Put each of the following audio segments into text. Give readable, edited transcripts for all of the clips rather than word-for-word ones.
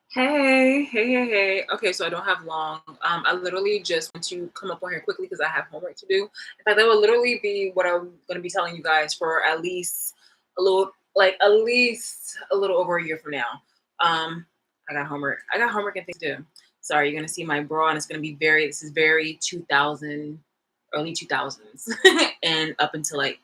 Hey. Okay, so I don't have long. I literally just want to come up on here quickly because I have homework to do. In fact, that will literally be what I'm going to be telling you guys for at least a little over a year from now. I got homework. I got homework and things to do. Sorry, you're going to see my bra, and it's going to be this is very 2000, early 2000s, and up until like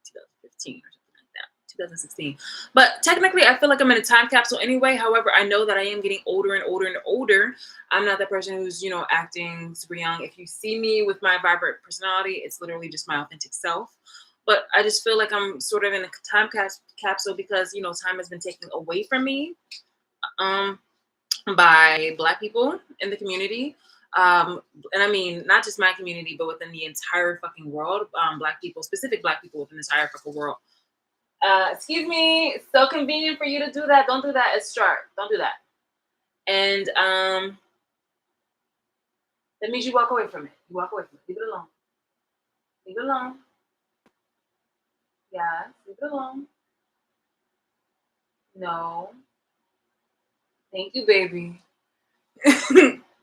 2015 or something like that, 2016. But technically, I feel like I'm in a time capsule anyway. However, I know that I am getting older and older and older. I'm not that person who's, acting super young. If you see me with my vibrant personality, it's literally just my authentic self. But I just feel like I'm sort of in a capsule because, time has been taken away from me. Um, by Black people in the community. And I mean, not just my community, but within the entire fucking world. Black people, specific Black people within the entire fucking world. Excuse me, it's so convenient for you to do that. Don't do that. It's sharp. Don't do that. And that means you walk away from it. You walk away from it. Leave it alone. Leave it alone. Yes, leave it alone. No. Thank you, baby.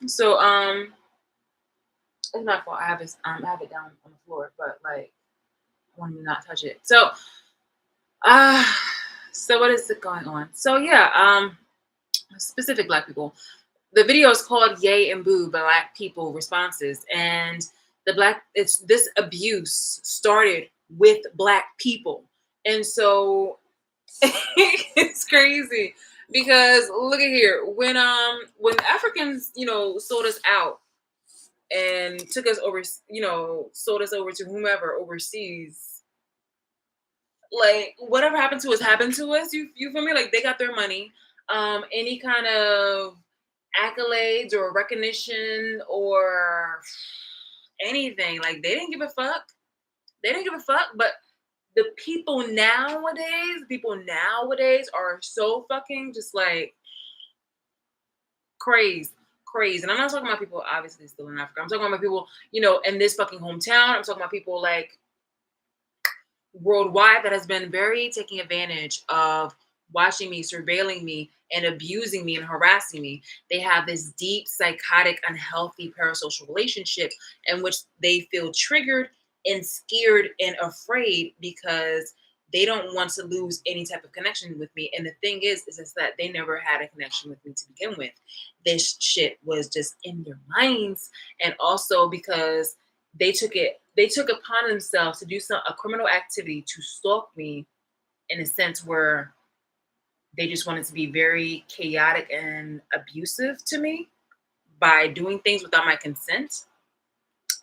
So it's my fault. I have it down on the floor, but like I want to not touch it. Uh so what is it going on? So yeah, specific Black people. The video is called Yay and Boo Black People Responses. And it's this abuse started with Black people. And so it's crazy because look at here. When Africans, sold us out and took us over, sold us over to whomever overseas, like whatever happened to us. You feel me? Like they got their money. Any kind of accolades or recognition or anything, like they didn't give a fuck. They didn't give a fuck. But the people nowadays are so fucking just like crazy. And I'm not talking about people obviously still in Africa. I'm talking about people, in this fucking hometown. I'm talking about people like worldwide that has been very taking advantage of watching me, surveilling me, and abusing me and harassing me. They have this deep, psychotic, unhealthy parasocial relationship in which they feel triggered and scared and afraid because they don't want to lose any type of connection with me. And the thing is just that they never had a connection with me to begin with. This shit was just in their minds. And also because they took upon themselves to do a criminal activity to stalk me in a sense where they just wanted to be very chaotic and abusive to me by doing things without my consent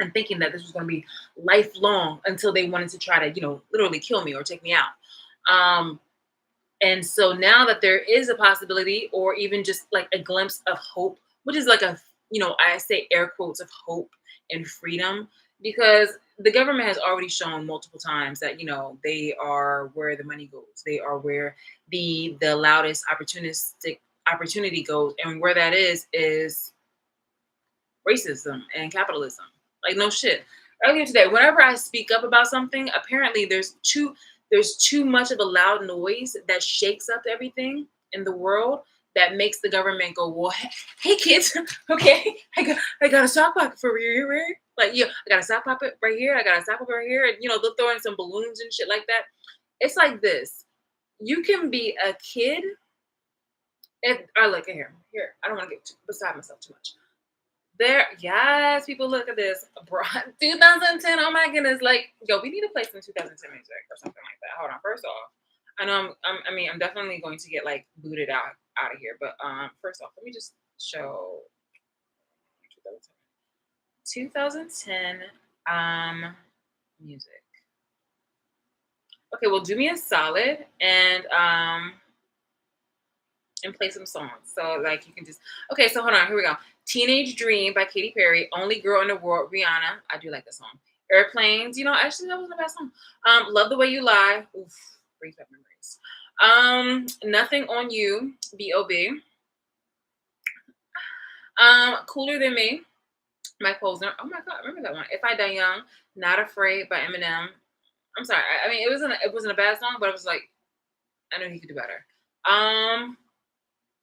and thinking that this was going to be lifelong until they wanted to try to, literally kill me or take me out. Um, and so now that there is a possibility or even just like a glimpse of hope, which is like I say air quotes of hope and freedom, because the government has already shown multiple times that, they are where the money goes. They are where the loudest opportunistic opportunity goes. And where that is racism and capitalism. Like no shit. Earlier today, whenever I speak up about something, apparently there's too much of a loud noise that shakes up everything in the world that makes the government go, well, hey kids, okay, I got a sock pocket for you, right? Like, yeah, I got a sock pocket right here, I got a sock pocket right here, and they'll throw in some balloons and shit like that. It's like this. You can be a kid. I look at here. I don't want to get beside myself too much. There, yes, people look at this. 2010, oh my goodness, like, yo, we need to play some 2010 music or something like that. Hold on, first off, I know I'm definitely going to get like booted out of here, but first off, let me just show 2010 music. Okay, well, do me a solid and play some songs. So like you can just so hold on, here we go. Teenage Dream by Katy Perry, Only Girl in the World, Rihanna. I do like this song. Airplanes, actually that wasn't a bad song. Love the Way You Lie. Oof, brings back memories. Nothing on You, B.O.B. Cooler Than Me, Mike Posner. Oh my god, remember that one. If I Die Young, Not Afraid by Eminem. I'm sorry. I mean, it wasn't a bad song, but it was like I knew he could do better.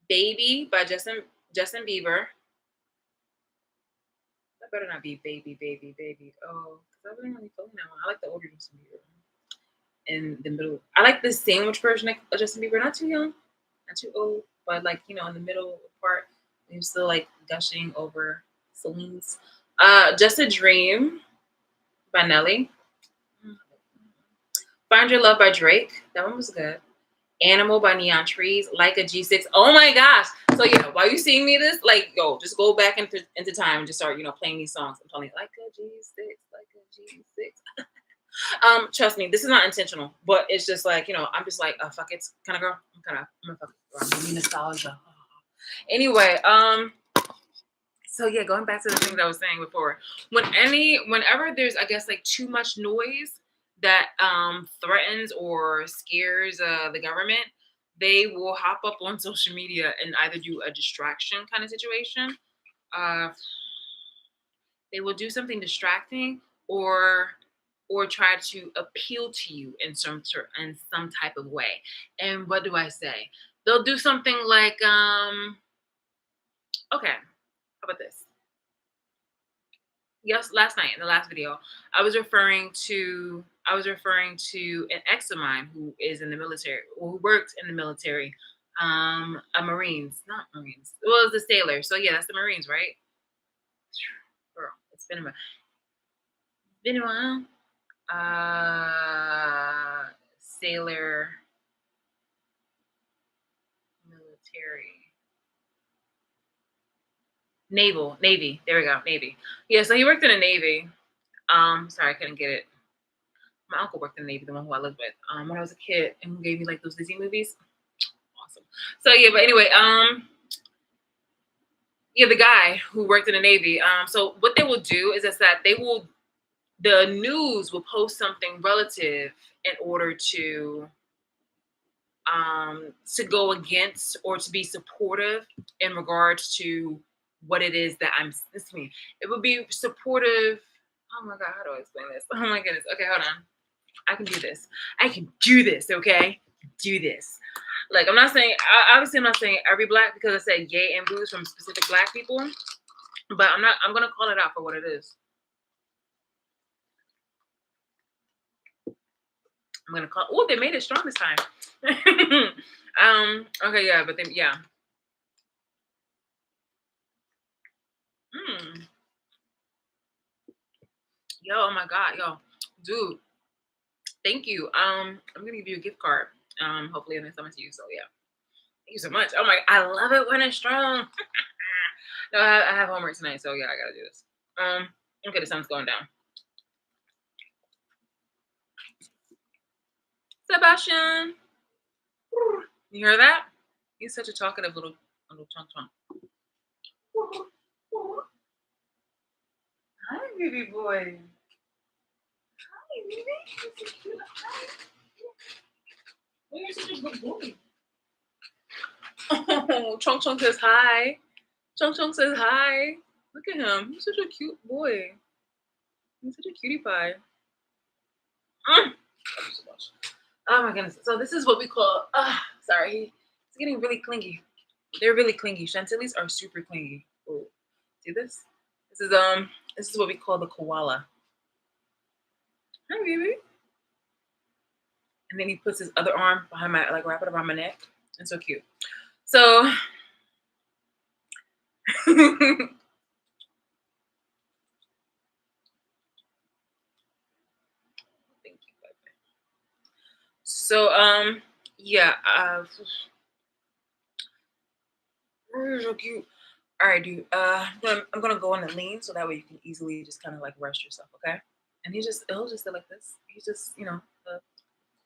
Baby by Justin Bieber. That better not be baby, baby, baby. Oh, because I wasn't really feeling that one. I like the older Justin Bieber. In the middle. I like the sandwich version of Justin Bieber. Not too young, not too old, but like in the middle part, he's still like gushing over Celine's. Just a Dream by Nelly. Find Your Love by Drake. That one was good. Animal by Neon Trees. Like a G6. Oh my gosh. So yeah, while you seeing me this, like yo, just go back into time and just start, playing these songs. I'm telling you, like a G6, like a G6. Trust me, this is not intentional, but it's just like, I'm just like a fuck it kind of girl. I'm a fuck it girl. Give me nostalgia. Anyway, so yeah, going back to the thing that I was saying before, whenever there's, I guess, like too much noise that threatens or scares the government, they will hop up on social media and either do a distraction kind of situation. Uh, they will do something distracting or try to appeal to you in some type of way. And what do I say? They'll do something like okay, how about this? Yes, last night in the last video, I was referring to an ex of mine who is in the military, or who worked in the military, a Marines, not Marines. Well, it's a sailor. So yeah, that's the Marines, right? Girl, it's been a while. Sailor, military, naval, navy. There we go, navy. Yeah, so he worked in the navy. Sorry, I couldn't get it. My uncle worked in the navy, the one who I lived with, when I was a kid, and who gave me like those Disney movies. Awesome. So yeah, but anyway, yeah, the guy who worked in the navy. So what they will do is that the news will post something relative in order to go against or to be supportive in regards to what it is that I'm listening. It would be supportive. Oh my god, how do I explain this? Oh my goodness. Okay, hold on. I can do this. I can do this. Okay, do this. Like I'm not saying. Obviously, I'm not saying every black, because I said yay and boos from specific black people. But I'm not. I'm gonna call it out for what it is. I'm gonna call. Oh, they made it strong this time. Okay. Yeah. But then. Yeah. Mm. Yo. Oh my God. Yo. Dude. Thank you. I'm gonna give you a gift card. Hopefully, in the summer to you. So yeah. Thank you so much. Oh my. I love it when it's strong. No, I have homework tonight, so yeah, I gotta do this. Okay, the sun's going down. Sebastian, you hear that? He's such a talkative little chunk chunk. Hi, baby boy. Hi, baby. You're so cute. Hi. Oh, you're such a good boy. Oh, Chunk Chunk says hi. Chunk Chunk says hi. Look at him. He's such a cute boy. He's such a cutie pie. Love you so much. Oh my goodness. So this is what we call. Sorry, it's getting really clingy. They're really clingy. Chantilly's are super clingy. Oh, see this? This is what we call the koala. Hi, baby. And then he puts his other arm behind my, like, wrap it around my neck. It's so cute. So thank you. So yeah, so cute. All right, dude. I'm gonna go on the lean so that way you can easily just kind of like rest yourself, okay? And he'll just sit like this. He's just, a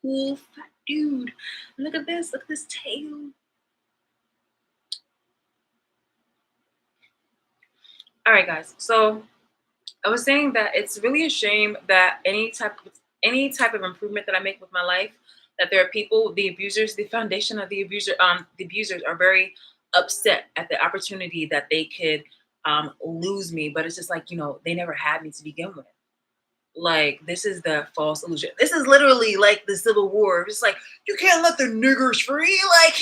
cool fat dude. Look at this. Look at this tail. All right, guys. So I was saying that it's really a shame that any type of improvement that I make with my life, that there are people, the abusers, the foundation of the abusers are very upset at the opportunity that they could lose me. But it's just like, they never had me to begin with. Like, this is the false illusion. This is literally like the Civil War. It's like, you can't let the niggers free. Like,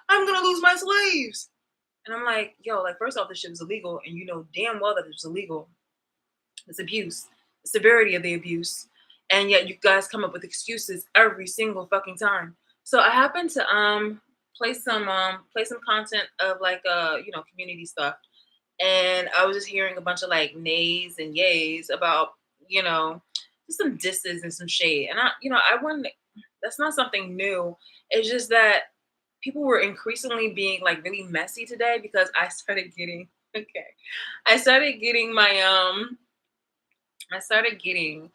I'm gonna lose my slaves. And I'm like, yo, like first off, this shit was illegal, and you know damn well that it was illegal. It's abuse, the severity of the abuse, and yet you guys come up with excuses every single fucking time. So I happened to play some content of like community stuff, and I was just hearing a bunch of like nays and yays about you know just some disses and some shade, and I wouldn't. That's not something new. It's just that people were increasingly being like really messy today because I started getting okay. I started getting my I started getting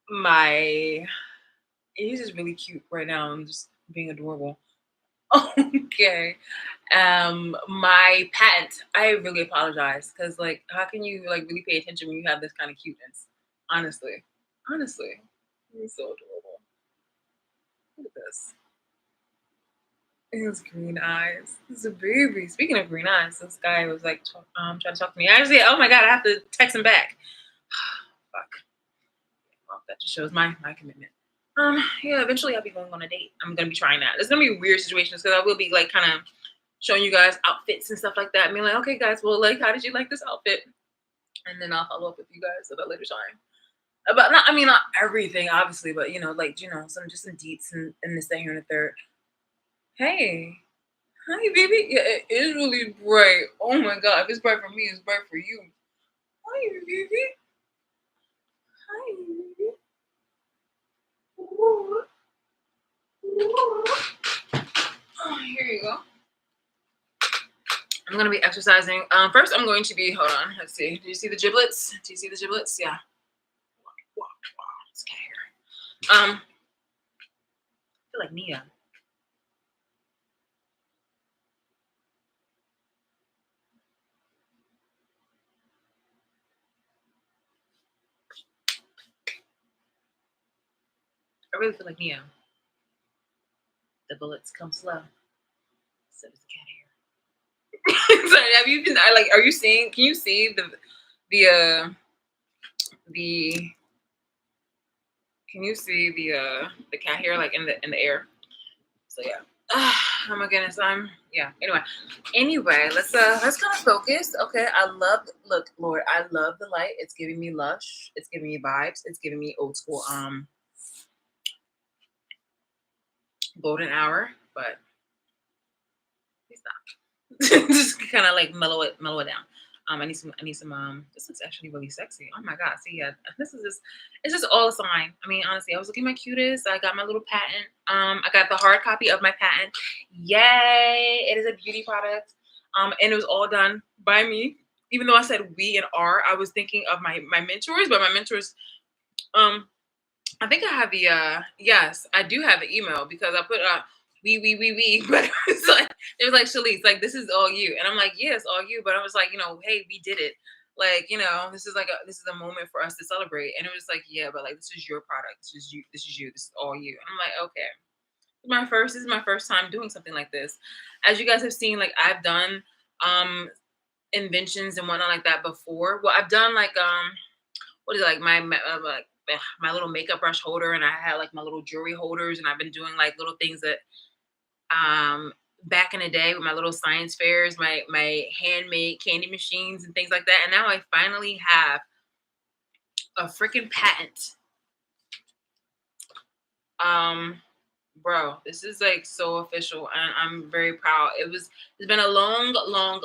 my he's just really cute right now. I'm just being adorable. Okay. My patent. I really apologize because like how can you like really pay attention when you have this kind of cuteness? Honestly. Honestly. He's so adorable. Look at this. His green eyes. He's a baby. Speaking of green eyes, this guy was like trying to talk to me. Actually, oh my god, I have to text him back. Fuck. Well, that just shows my commitment. Yeah, eventually I'll be going on a date. I'm gonna be trying that. It's gonna be weird situations because I will be like kind of showing you guys outfits and stuff like that. I mean, like, okay, guys, well, like, how did you like this outfit? And then I'll follow up with you guys at a later time. About not, I mean, not everything, obviously, but like, some deets and this, that, here, and the third. Hey, hi, baby. Yeah, it is really bright. Oh my god, if it's bright for me, it's bright for you. Hi, baby. Hi, baby. Ooh. Ooh. Oh, here you go. I'm gonna be exercising. First I'm going to be. Hold on. Let's see. Do you see the giblets? Do you see the giblets? Yeah. Wow. It's cat hair. I feel like Nia. I really feel like Nia. The bullets come slow. So does the cat hair. Sorry. Have you been? I like. Are you seeing? Can you see the the? Can you see the cat hair like in the air? So yeah. Oh my goodness. Yeah. Anyway, let's kind of focus. Okay. Look, Lord, I love the light. It's giving me lush. It's giving me vibes. It's giving me old school golden hour, but please stop. Just kind of like mellow it down. I need some this looks actually really sexy. Oh my god. See, yeah, this is just it's just all a sign. I mean, honestly, I was looking my cutest. I got my little patent. I got the hard copy of my patent. Yay! It is a beauty product. And it was all done by me. Even though I said we and our, I was thinking of my mentors, but my mentors um I think I have the yes, I do have the email because I put we but it was like Shalice, like this is all you. And I'm like, yeah, it's all you. But I was like, hey, we did it. Like, this is a moment for us to celebrate. And it was like, yeah, but like this is your product. This is you, this is all you. And I'm like, okay. This is my first time doing something like this. As you guys have seen, like I've done inventions and whatnot like that before. Well, I've done like what is it, like my little makeup brush holder, and I had like my little jewelry holders, and I've been doing like little things that back in the day with my little science fairs, my handmade candy machines and things like that. And now I finally have a freaking patent. Bro, this is like so official, and I'm very proud. It's been a long time.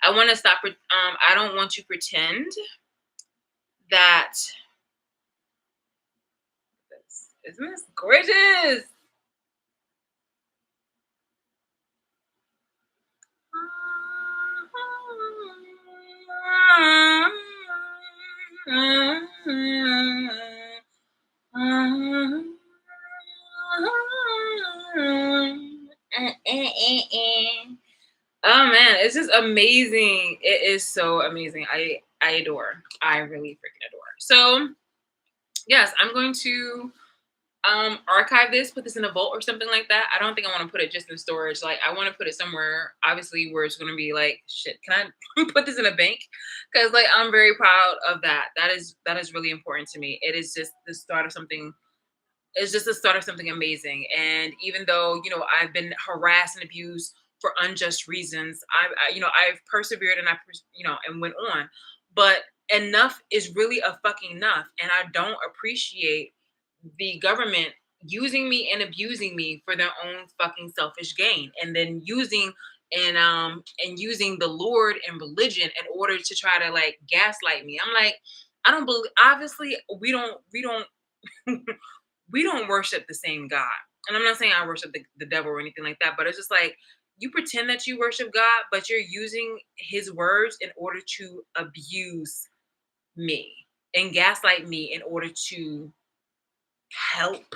I want to stop. I don't want to pretend that isn't this gorgeous? Oh man, it's just amazing. It is so amazing. I adore. I really freaking adore. So yes, I'm going to archive this, put this in a vault or something like that. I don't think I want to put it just in storage. Like I want to put it somewhere, obviously, where it's going to be like, shit, can I put this in a bank? Because like I'm very proud of that. That is really important to me. It is just the start of something It's just the start of something amazing. And even though, I've been harassed and abused for unjust reasons, I've persevered and and went on. But enough is really a fucking enough. And I don't appreciate the government using me and abusing me for their own fucking selfish gain. And then using the Lord and religion in order to try to like gaslight me. I'm like, I don't believe, obviously we don't we don't worship the same God. And I'm not saying I worship the devil or anything like that, but it's just like you pretend that you worship God, but you're using his words in order to abuse me and gaslight me in order to help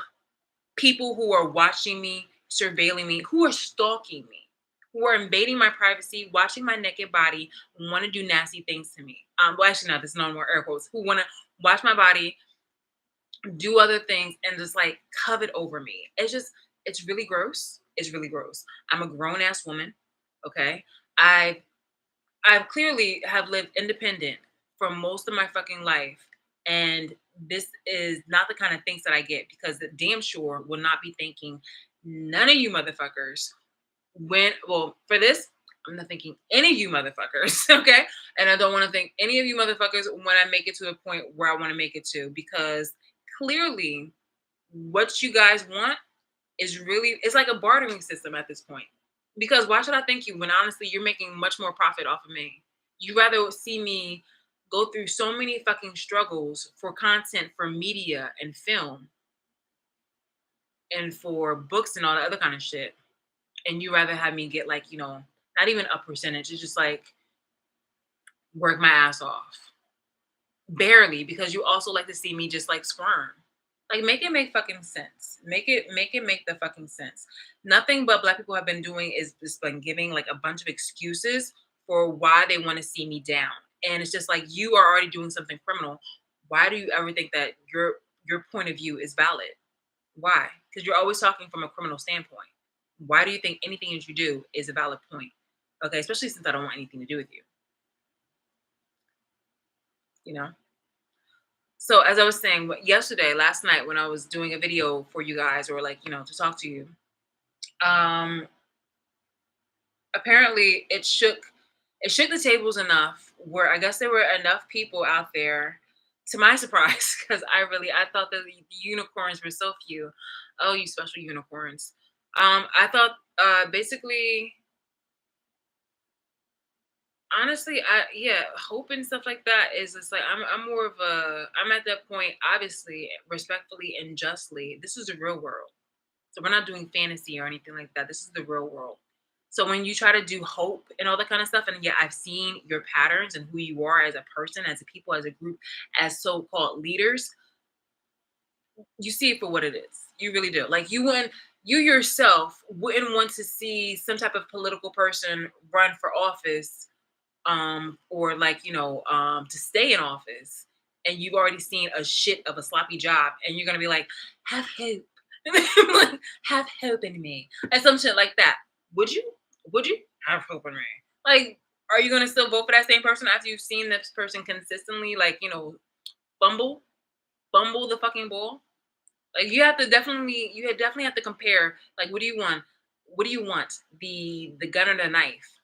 people who are watching me, surveilling me, who are stalking me, who are invading my privacy, watching my naked body, want to do nasty things to me. Well, actually, no, this is no more air quotes. Who want to watch my body, do other things, and just like covet over me. It's really gross. It's really gross. I'm a grown ass woman. Okay. I I've clearly have lived independent for most of my fucking life. And this is not the kind of things that I get because the damn sure will not be thanking none of you motherfuckers for this, I'm not thinking any of you motherfuckers, okay? And I don't want to thank any of you motherfuckers when I make it to a point where I want to make it to, because clearly what you guys want is really, it's like a bartering system at this point. Because why should I thank you when honestly you're making much more profit off of me? You rather see me go through so many fucking struggles for content, for media and film and for books and all that other kind of shit, and you rather have me get like, not even a percentage. It's just like work my ass off. Barely, because you also like to see me just like squirm. Like make it make fucking sense. Make it make the fucking sense. Nothing but black people have been doing is just been giving like a bunch of excuses for why they want to see me down. And it's just like you are already doing something criminal. Why do you ever think that your point of view is valid? Why? Because you're always talking from a criminal standpoint. Why do you think anything that you do is a valid point? Okay, especially since I don't want anything to do with you, you know? So as I was saying, yesterday, last night, when I was doing a video for you guys, or like, to talk to you, um, apparently it shook the tables enough where I guess there were enough people out there, to my surprise, because I thought that the unicorns were so few. Oh, you special unicorns. I thought basically, honestly, hope and stuff like that is just like I'm more of a, I'm at that point, obviously, respectfully and justly. This is the real world. So we're not doing fantasy or anything like that. This is the real world. So when you try to do hope and all that kind of stuff, and yeah, I've seen your patterns and who you are as a person, as a people, as a group, as so-called leaders, you see it for what it is. You really do. Like you yourself wouldn't want to see some type of political person run for office, or like, to stay in office, and you've already seen a shit of a sloppy job, and you're gonna be like, have hope. Like, have hope in me, and some shit like that. Would you have hope in me? Like, are you gonna still vote for that same person after you've seen this person consistently, like, fumble fumble the fucking ball? Like, you definitely have to compare, like, what do you want, the gun or the knife?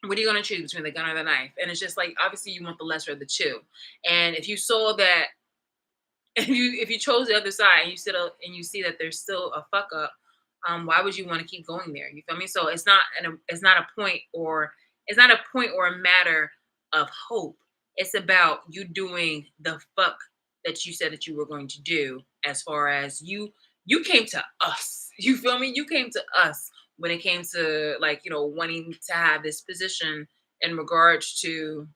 What are you going to choose between the gun or the knife? And it's just like, obviously you want the lesser of the two. And if you saw that, if you chose the other side, and you see that there's still a fuck up, why would you want to keep going there? You feel me? So it's not a point or a matter of hope. It's about you doing the fuck that you said that you were going to do. As far as you came to us, you feel me? You came to us when it came to, like, wanting to have this position in regards to,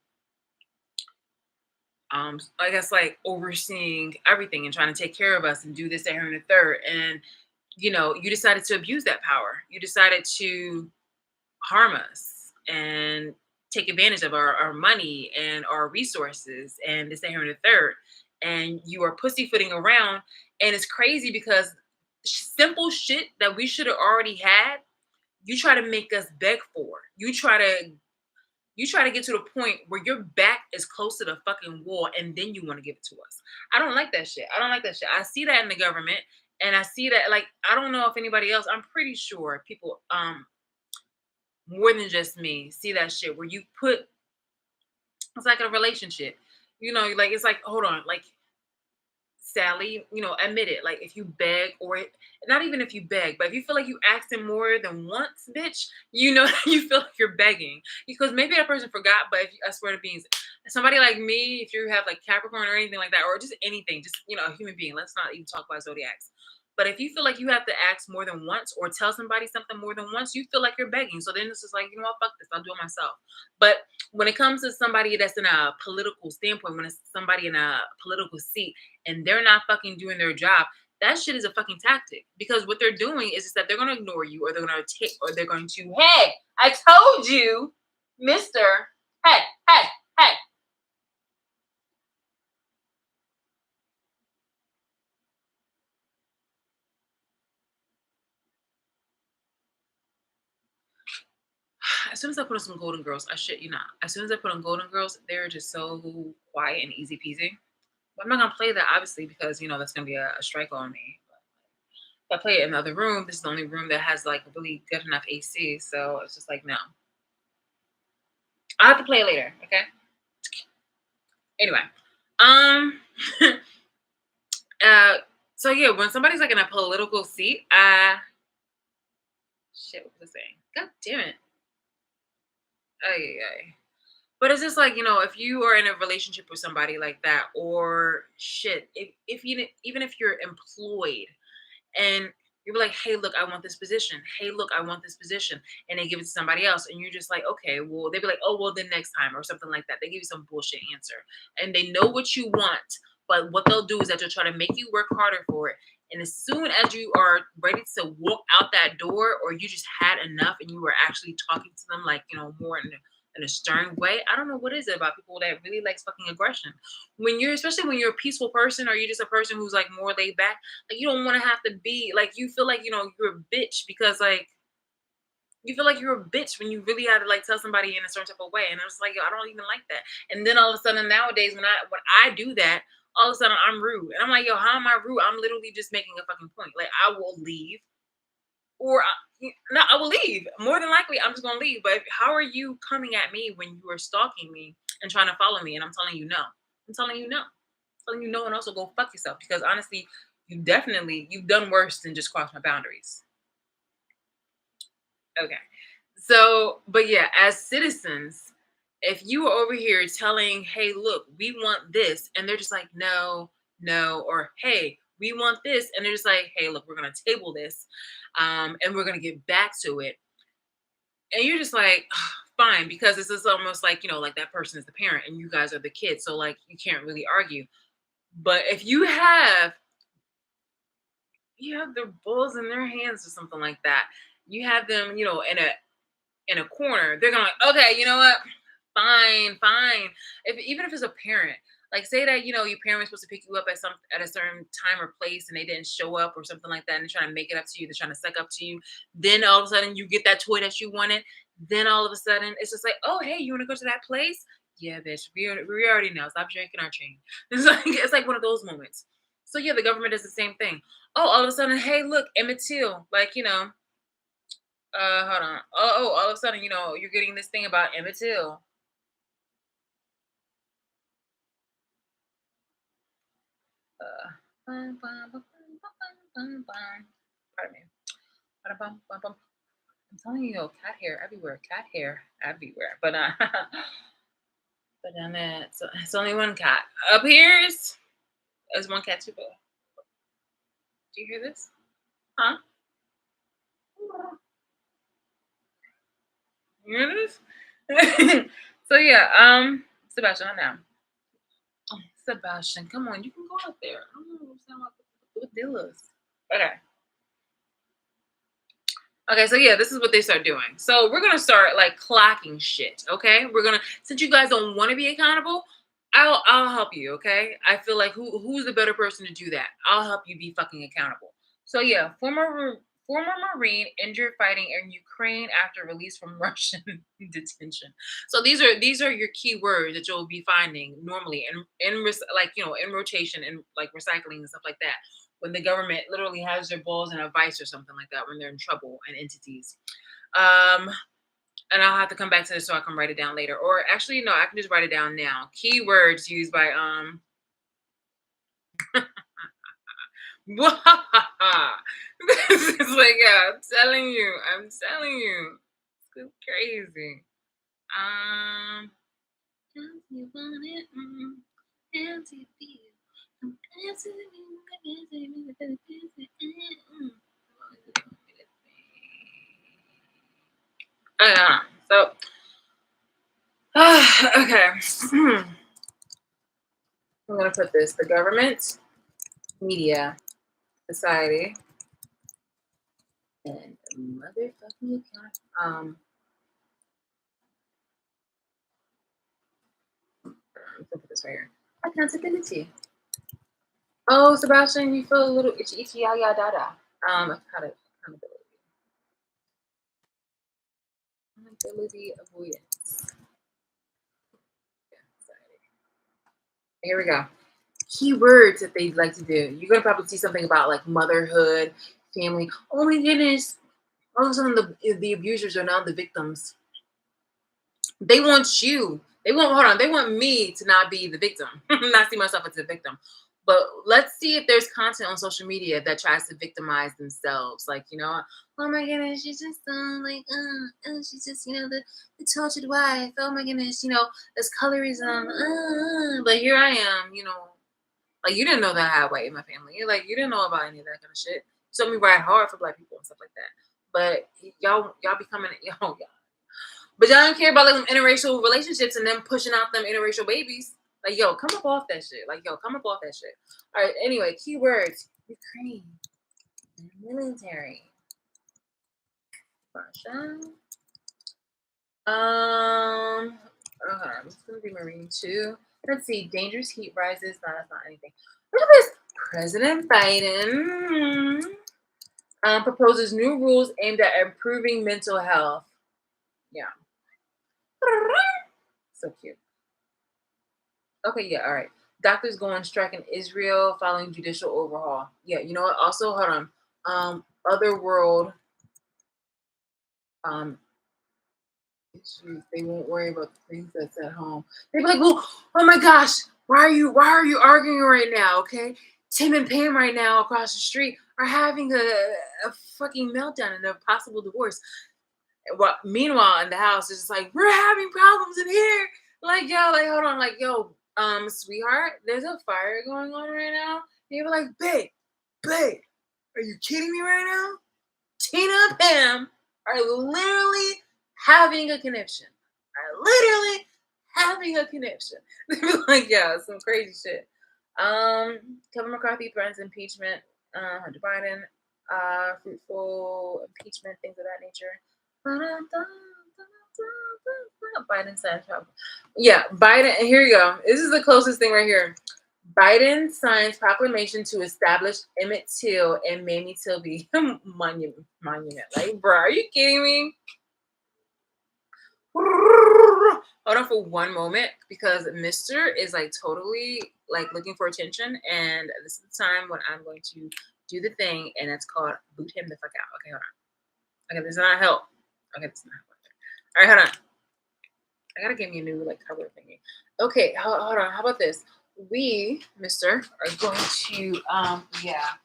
I guess, like, overseeing everything and trying to take care of us and do this, that, here, and the third. And you decided to abuse that power. You decided to harm us and take advantage of our money and our resources and this, that, here, and the third. And you are pussyfooting around. And it's crazy because simple shit that we should have already had, you try to make us beg for. You try to get to the point where your back is close to the fucking wall, and then you want to give it to us. I don't like that shit. I don't like that shit. I see that in the government, And I see that, like, I don't know if anybody else, I'm pretty sure people, more than just me, see that shit where you put, it's like a relationship. Like it's like, hold on, like Sally, admit it. Like if you beg, or not even if you beg, but if you feel like you asked him more than once, bitch, you feel like you're begging because maybe that person forgot. But if you, I swear to beings, somebody like me, if you have like Capricorn or anything like that, or just anything, just a human being. Let's not even talk about zodiacs. But if you feel like you have to ask more than once or tell somebody something more than once, you feel like you're begging. So then it's just like, what, fuck this, I'll do it myself. But when it comes to somebody that's in a political standpoint, when it's somebody in a political seat and they're not fucking doing their job, that shit is a fucking tactic. Because what they're doing is just that they're gonna ignore you, or they're gonna take, or they're going to, hey, I told you, Mister, hey, hey, hey. As soon as I put on some Golden Girls, I shit you not. As soon as I put on Golden Girls, they're just so quiet and easy peasy. But I'm not gonna play that obviously because that's gonna be a strike on me. If I play it in the other room, this is the only room that has like really good enough AC. So it's just like no. I have to play it later, okay? Anyway. Um uh so yeah, when somebody's like in a political seat, shit, what was I saying? God damn it. Ay, ay. But it's just like, if you are in a relationship with somebody like that, or shit, if you, even if you're employed, and you're like, hey, look, I want this position. Hey, look, I want this position. And they give it to somebody else. And you're just like, okay, well, they'd be like, oh, well, then next time, or something like that. They give you some bullshit answer. And they know what you want. But what they'll do is that they'll try to make you work harder for it. And as soon as you are ready to walk out that door, or you just had enough and you were actually talking to them like, more in a stern way, I don't know what is it about people that really likes fucking aggression. Especially when you're a peaceful person, or you're just a person who's like more laid back, like you don't want to have to be like, you feel like you're a bitch because like you feel like you're a bitch when you really had to like tell somebody in a certain type of way. And I was like, yo, I don't even like that. And then all of a sudden nowadays when I do that, all of a sudden I'm rude. And I'm like, yo, how am I rude? I'm literally just making a fucking point. Like I will leave, or no, I will leave. More than likely, I'm just gonna leave. But how are you coming at me when you are stalking me and trying to follow me? And I'm telling you no. I'm telling you no. Telling you no, and also go fuck yourself, because honestly, you've done worse than just cross my boundaries. Okay. So, but yeah, as citizens, if you are over here telling, hey, look, we want this, and they're just like, no, no, or hey, we want this, and they're just like, hey, look, we're gonna table this, and we're gonna get back to it, and you're just like, fine, because this is almost like like that person is the parent and you guys are the kids, so like you can't really argue. But if you have their balls in their hands or something like that, you have them, in a corner, they're gonna like, okay, you know what? Fine, fine. Even if it's a parent, like say that your parent was supposed to pick you up at a certain time or place, and they didn't show up or something like that, and they're trying to make it up to you, they're trying to suck up to you. Then all of a sudden you get that toy that you wanted. Then all of a sudden it's just like, oh hey, you want to go to that place? Yeah, bitch. We already know. Stop drinking our chain. It's like one of those moments. So yeah, the government does the same thing. Oh, all of a sudden, hey, look, Emmett Till, like hold on. All of a sudden, you're getting this thing about Emmett Till. Uh, bum, bum, bum, bum, bum, bum, bum. Pardon me. Bum, bum, bum, bum. I'm telling you, cat hair everywhere. Cat hair everywhere. But but then it's only one cat. Up here is one cat too. But do you hear this? Huh? You hear this? So yeah, Sebastian, I'm down. Sebastian, come on, you can go out there. I don't understand what deal is. Okay. Okay, so yeah, this is what they start doing. So we're gonna start like clocking shit. Okay, we're gonna, since you guys don't want to be accountable, I'll help you. Okay, I feel like who's the better person to do that? I'll help you be fucking accountable. So yeah, former Marine injured fighting in Ukraine after release from Russian detention. So these are your key words that you'll be finding normally in like in rotation and like recycling and stuff like that. when the government literally has their balls in a vice or something like that when they're in trouble and entities. Um, and I'll have to come back to this so I can write it down later. Or actually, no, I can just write it down now. Keywords used by this is like, yeah, I'm telling you, it's crazy. Um, if you want it, as you feel, as so, okay. I'm gonna put this: the government, media, society, and motherfucking account. I'm gonna put this right here. Accountability. Oh, Sebastian, you feel a little itchy, itchy, ya, ya, da, da. Accountability. Accountability avoidance. Here we go. Keywords that they'd like to do. You're gonna probably see something about like motherhood, family. Oh my goodness! All of a sudden, the abusers are now the victims. They want you. They want hold on. They want me to not be the victim, not see myself as a victim. But let's see if there's content on social media that tries to victimize themselves. Like, oh my goodness, she's just like, she's just, the tortured wife. Oh my goodness, there's colorism. But here I am, like you didn't know that I had white in my family. Like you didn't know about any of that kind of shit. You told me right hard for black people and stuff like that. But y'all becoming y'all but y'all don't care about like them interracial relationships and them pushing out them interracial babies. Like, yo, come up off that shit. Like, yo, come up off that shit. All right. Anyway, keywords: Ukraine, military, Russia. Okay, this is gonna be Marine too. Let's see. Dangerous heat rises. No, that's not anything. Look at this. President Biden proposes new rules aimed at improving mental health. Yeah. So cute. Okay, yeah, all right. Doctors go on strike in Israel following judicial overhaul. Yeah, you know what? Also, hold on. Other world um issues. They won't worry about the things that's at home. They be like, well, oh my gosh, why are you arguing right now? Okay. Tim and Pam right now across the street are having a fucking meltdown and a possible divorce. Meanwhile, in the house, it's just like we're having problems in here. Like yo, like hold on, like yo, sweetheart, there's a fire going on right now. And you were like, babe, are you kidding me right now? Tina and Pam are literally having a connection. Are literally having a connection. They were like, yeah, some crazy shit. Kevin McCarthy threatens impeachment. Hunter Biden, fruitful impeachment, things of that nature. Biden signs. Yeah, Biden. Here you go. This is the closest thing right here. Biden signs proclamation to establish Emmett Till and Mamie Tilby monument. Like, bro, are you kidding me? Hold on for one moment because Mister is like totally like looking for attention, and this is the time when I'm going to do the thing, and it's called boot him the fuck out. Okay, hold on. Okay, this is not help. Okay, this is not help. All right, hold on. I gotta get me a new like cover thingy. Okay, hold on. How about this? We, Mister, are going to yeah.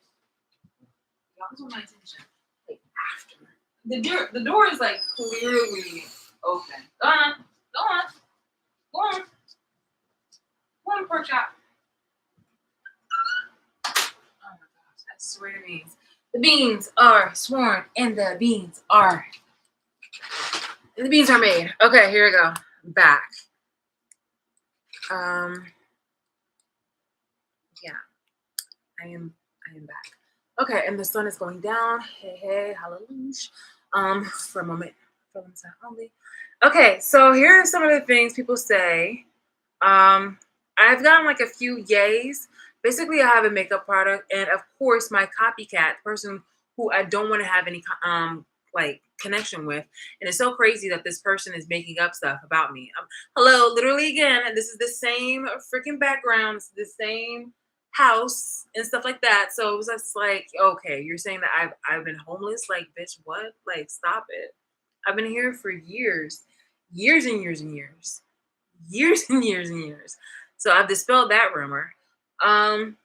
Y'all just want my attention. Like after the door is like clearly open. Go on, go on, go on, go on, pork chop. Oh my gosh, I swear to beans. The beans are sworn and the beans are made. Okay, here we go. Back. Yeah, I am back. Okay, and the sun is going down. Hey, hallelujah. For a moment, for one second only. Okay, so here are some of the things people say. I've gotten like a few yays. Basically, I have a makeup product, and of course, my copycat person who I don't want to have any like connection with, and it's so crazy that this person is making up stuff about me. Hello, literally again, and this is the same freaking background, it's the same house and stuff like that. So it was just like, okay, you're saying that I've been homeless? Like, bitch, what? Like, stop it. I've been here for years, years and years and years, years and years and years. So I've dispelled that rumor. Um,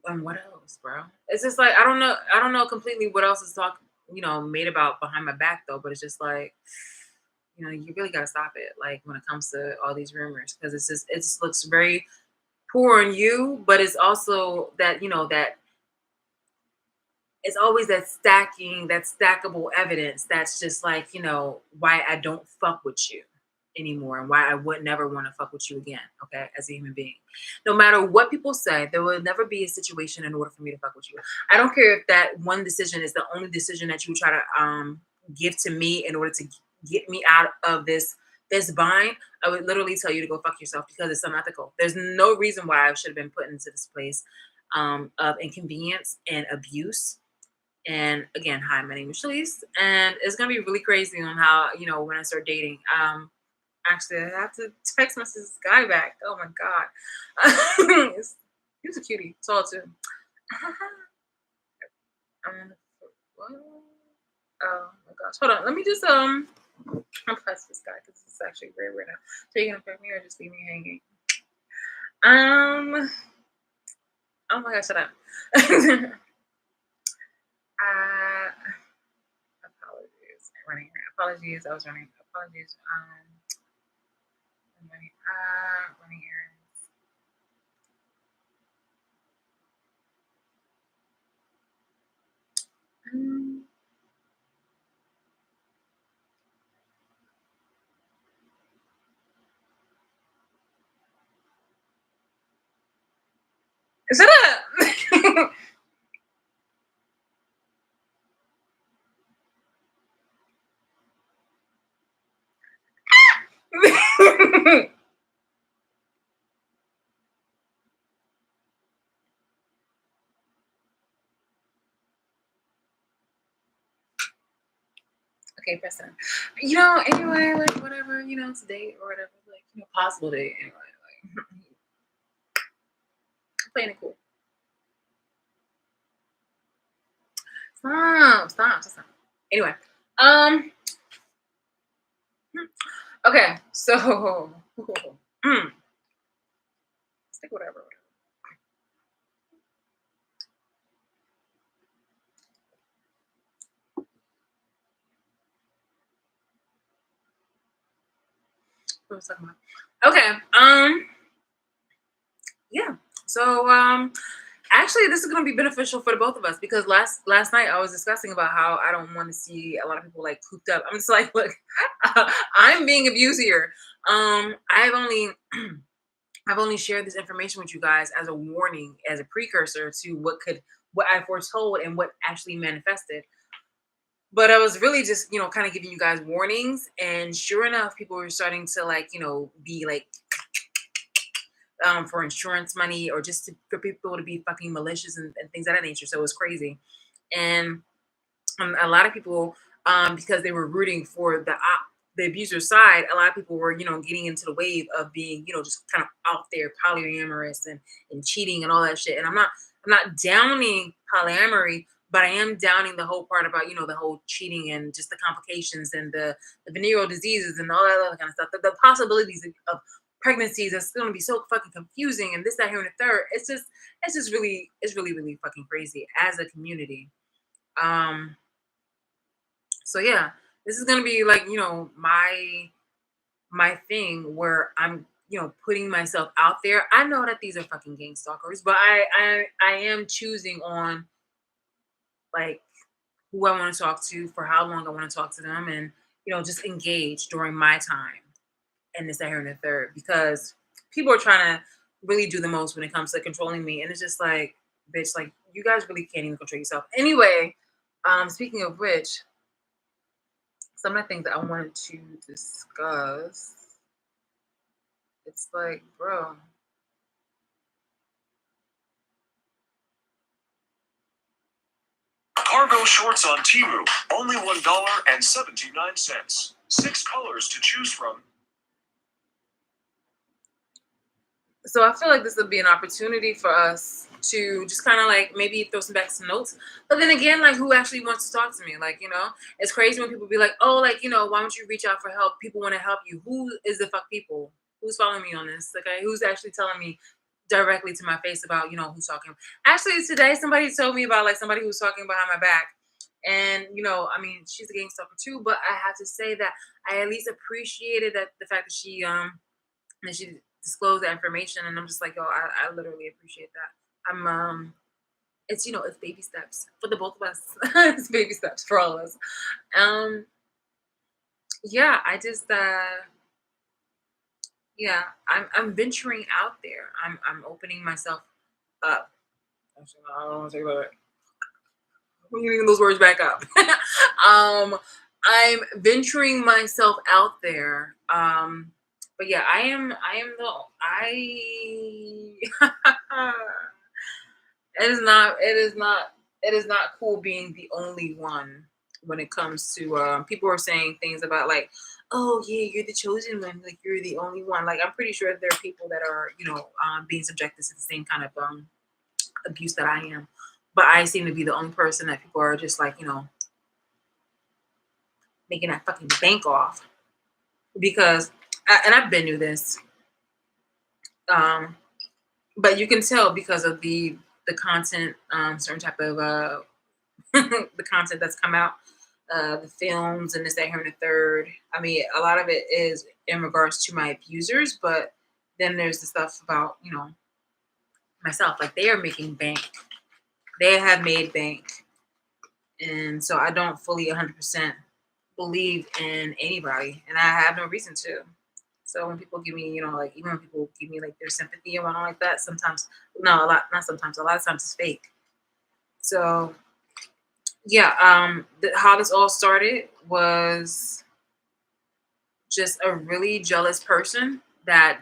and what else, bro? It's just like I don't know completely what else is talk, made about behind my back though. But it's just like, you really gotta stop it. Like when it comes to all these rumors, because it just looks very poor on you, but it's also that that it's always that stackable evidence that's just like, why I don't fuck with you anymore and why I would never want to fuck with you again, okay, as a human being. No matter what people say, there will never be a situation in order for me to fuck with you. I don't care if that one decision is the only decision that you try to give to me in order to get me out of this bind. I would literally tell you to go fuck yourself because it's unethical. There's no reason why I should have been put into this place of inconvenience and abuse. And again, hi, my name is Shalise, and it's gonna be really crazy on how when I start dating. Actually, I have to text message this guy back. Oh my god, he was a cutie, tall too. What? Oh my gosh, hold on. Let me just press this guy because it's actually very weird now. So you gonna pick me or just leave me hanging? Oh my gosh, shut up. Apologies. Running. Apologies. I was running. Apologies. I'm running. Running errands. Shut up. Okay, Preston. Anyway, like whatever, it's a date or whatever, like possible date. Anyway, like playing it cool. Stop. Anyway, okay, so stick whatever. What was I talking about? Okay, yeah. So actually this is going to be beneficial for the both of us because last night I was discussing about how I don't want to see a lot of people like cooped up. I'm just like, look, I'm being abused here. I've only shared this information with you guys as a warning, as a precursor to what I foretold and what actually manifested. But I was really just, kind of giving you guys warnings, and sure enough, people were starting to like, be like for insurance money or just for people to be fucking malicious and things of that nature. So it was crazy. And a lot of people, because they were rooting for the abuser side, a lot of people were, getting into the wave of being, just kind of out there polyamorous and cheating and all that shit. And I'm not downing polyamory, but I am downing the whole part about, the whole cheating and just the complications and the venereal diseases and all that other kind of stuff. The possibilities of pregnancies that's going to be so fucking confusing and this, that, here, and the third. It's really, really fucking crazy as a community. So yeah, this is gonna be like, my thing where I'm, putting myself out there. I know that these are fucking gang stalkers, but I am choosing on like who I want to talk to, for how long I want to talk to them, and just engage during my time and this, that, here, and the third, because people are trying to really do the most when it comes to controlling me. And it's just like, bitch, like you guys really can't even control yourself. Anyway, speaking of which, some of the things that I wanted to discuss, it's like, bro. Cargo shorts on Temu, only $1.79. 6 colors to choose from. So I feel like this would be an opportunity for us to just kind of like maybe throw some notes. But then again, like who actually wants to talk to me? Like, it's crazy when people be like, oh, like, why don't you reach out for help? People want to help you. Who is the fuck people? Who's following me on this? Okay, who's actually telling me directly to my face about, who's talking? Actually, today somebody told me about like somebody who's talking behind my back. And I mean, she's a gang stalker too, but I have to say that I at least appreciated that the fact that she disclosed that information, and I'm just like, yo, I literally appreciate that. It's baby steps for the both of us. It's baby steps for all of us. Um, yeah, I just yeah, I'm venturing out there. I'm opening myself up. Actually, no, I don't want to say about it. I'm getting those words back up. um, I'm venturing myself out there. But yeah, I am the I it is not cool being the only one when it comes to people are saying things about like, oh yeah, you're the chosen one, like you're the only one. Like I'm pretty sure there are people that are being subjected to the same kind of abuse that I am, but I seem to be the only person that people are just like making that fucking bank off because and I've been through this, um, but you can tell because of the content, certain type of the content that's come out, the films and this, that, here, and the third. I mean, a lot of it is in regards to my abusers, but then there's the stuff about, myself. Like they are making bank. They have made bank. And so I don't fully 100% believe in anybody. And I have no reason to. So when people give me, like even when people give me like their sympathy and whatnot like that, sometimes, no, a lot, not sometimes, a lot of times it's fake. So yeah, how this all started was just a really jealous person that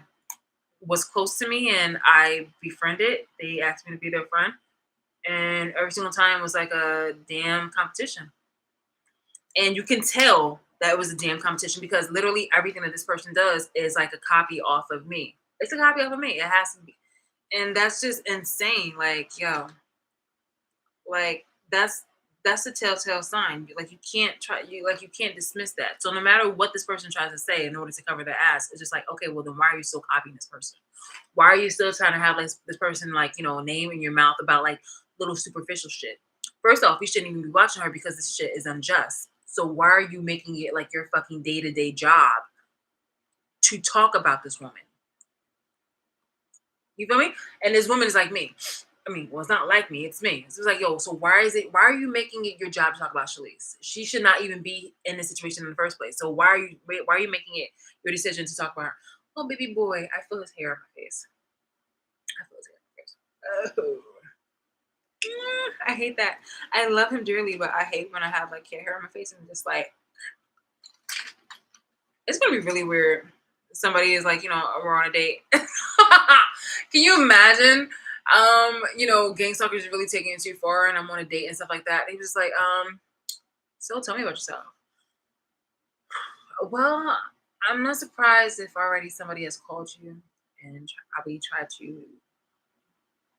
was close to me and I befriended. They asked me to be their friend. And every single time was like a damn competition. And you can tell that it was a damn competition because literally everything that this person does is like a copy off of me. It's a copy off of me. It has to be. And that's just insane. Like, yo, like that's a telltale sign. Like you can't dismiss that. So no matter what this person tries to say in order to cover their ass, it's just like, okay, well then why are you still copying this person? Why are you still trying to have like this person like, a name in your mouth about like little superficial shit? First off, you shouldn't even be watching her because this shit is unjust. So why are you making it like your fucking day-to-day job to talk about this woman? You feel me? And this woman is like me. I mean, well, it's not like me, it's me. So it's like, yo, so why are you making it your job to talk about Shalise? She should not even be in this situation in the first place. So why are you making it your decision to talk about her? Oh, baby boy, I feel his hair on my face. I feel his hair on my face. Oh. I hate that. I love him dearly, but I hate when I have like hair on my face and just like it's gonna be really weird. Somebody is like, we're on a date. Can you imagine? Gang stalkers really taking it too far, and I'm on a date and stuff like that. He was just like, so tell me about yourself. Well, I'm not surprised if already somebody has called you and probably tried to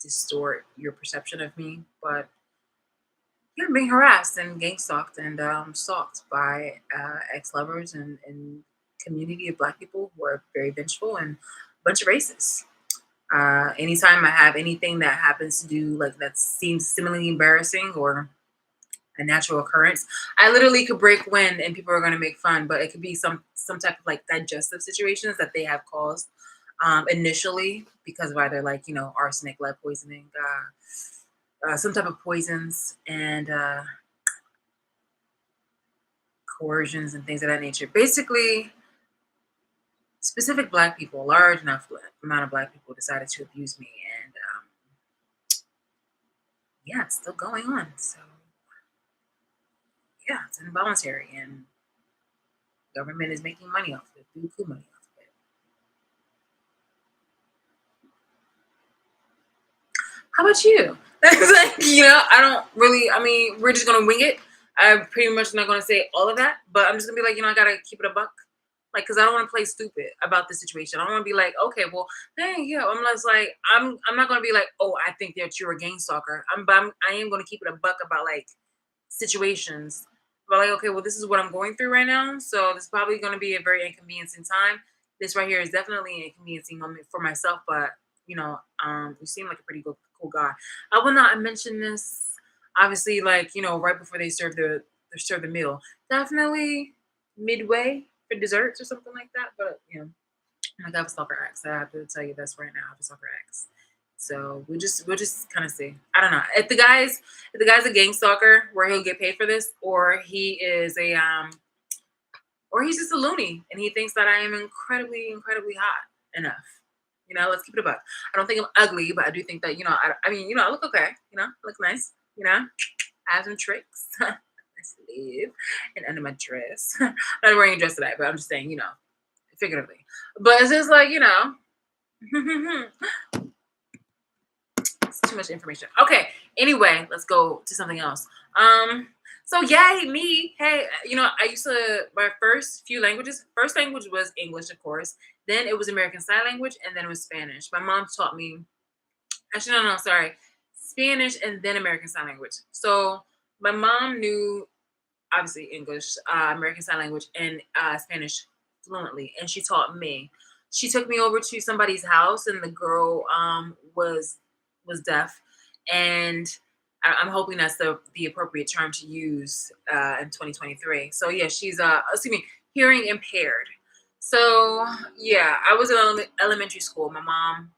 distort your perception of me, but you're being harassed and gang stalked and stalked by ex-lovers and community of Black people who are very vengeful and a bunch of racists. Anytime I have anything that happens to do like that seems similarly embarrassing or a natural occurrence, I literally could break wind and people are going to make fun. But it could be some type of like digestive situations that they have caused initially because of either like arsenic, lead poisoning, some type of poisons and coercions and things of that nature. Basically, specific Black people, a large enough amount of Black people decided to abuse me, and yeah, it's still going on. So yeah, it's involuntary, and government is making money off of it, buku money off of it. How about you? Like, I don't really. I mean, we're just gonna wing it. I'm pretty much not gonna say all of that, but I'm just gonna be like, I gotta keep it a buck. Like, cause I don't want to play stupid about the situation. I don't want to be like, okay, well, hey, yeah. I'm just like, I'm not gonna be like, oh, I think that you're a gang stalker. I am gonna keep it a buck about like situations. But like, okay, well, this is what I'm going through right now. So this is probably gonna be a very inconveniencing time. This right here is definitely an inconveniencing moment for myself, but you seem like a pretty good, cool guy. I will not mention this. Obviously, like right before they serve the meal. Definitely midway for desserts or something like that. But like I have a stalker ex. I have to tell you this right now. I have a stalker ex. So we'll just kind of see. I don't know if the guy's a gang stalker where he'll get paid for this, or he is a or he's just a loony and he thinks that I am incredibly hot enough. Let's keep it a buck. I don't think I'm ugly, but I do think that I mean I look okay. I look nice. I have some tricks. My sleeve and under my dress. I'm not wearing a dress today, but I'm just saying figuratively. But it's just like it's too much information. Okay. Anyway, let's go to something else. So yay me. Hey, I used to my first few languages. First language was English, of course. Then it was American Sign Language, and then it was Spanish. My mom taught me. Actually, no, sorry, Spanish and then American Sign Language. So my mom knew obviously English, American Sign Language, and Spanish fluently, and she taught me. She took me over to somebody's house, and the girl was deaf, and I'm hoping that's the appropriate term to use in 2023. So yeah, she's excuse me, hearing impaired. So yeah, I was in elementary school. My mom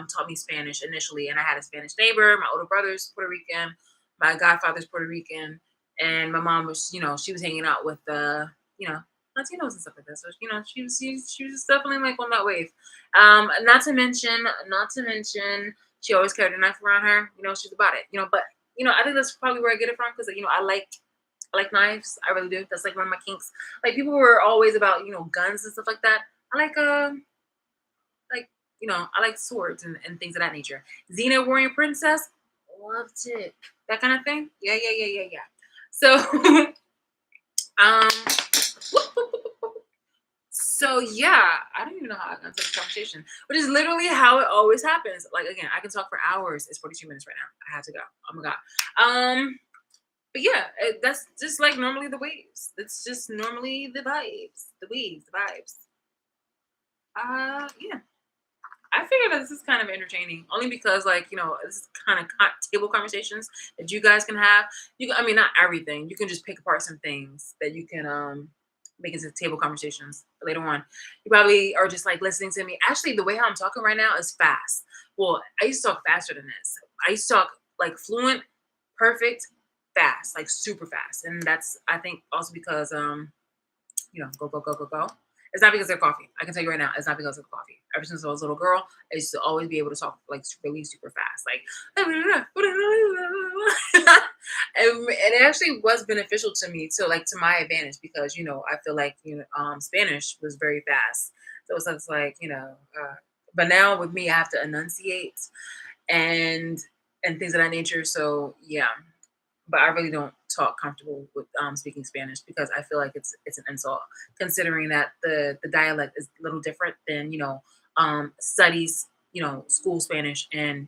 taught me Spanish initially, and I had a Spanish neighbor. My older brother's Puerto Rican, my godfather's Puerto Rican, and my mom was, she was hanging out with Latinos and stuff like that. So she was just definitely like on that wave. Not to mention, she always carried a knife around her. She's about it. But I think that's probably where I get it from because I like knives. I really do. That's like one of my kinks. Like people were always about guns and stuff like that. I like I like swords and things of that nature. Xena Warrior Princess, loved it. That kind of thing. Yeah. So um so yeah, I don't even know how I got into this conversation, which is literally how it always happens. Like again, I can talk for hours. It's 42 minutes right now. I have to go. Oh my god. But yeah, that's just like normally the waves. It's just normally the vibes, the waves, the vibes. Yeah. I figured that this is kind of entertaining, only because this is kind of table conversations that you guys can have. I mean, not everything. You can just pick apart some things that you can make into table conversations later on. You probably are just like listening to me. Actually, the way how I'm talking right now is fast. Well, I used to talk faster than this. I used to talk like fluent, perfect, fast, like super fast, and that's I think also because go, go, go, go, go. It's not because of coffee. I can tell you right now, it's not because of coffee. Ever since I was a little girl, I used to always be able to talk like really super fast, like, and it actually was beneficial to me, to my advantage because I feel like Spanish was very fast, so it's like but now with me, I have to enunciate and things of that nature. So yeah, but I really don't talk comfortable with speaking Spanish because I feel like it's an insult, considering that the dialect is a little different than studies school Spanish and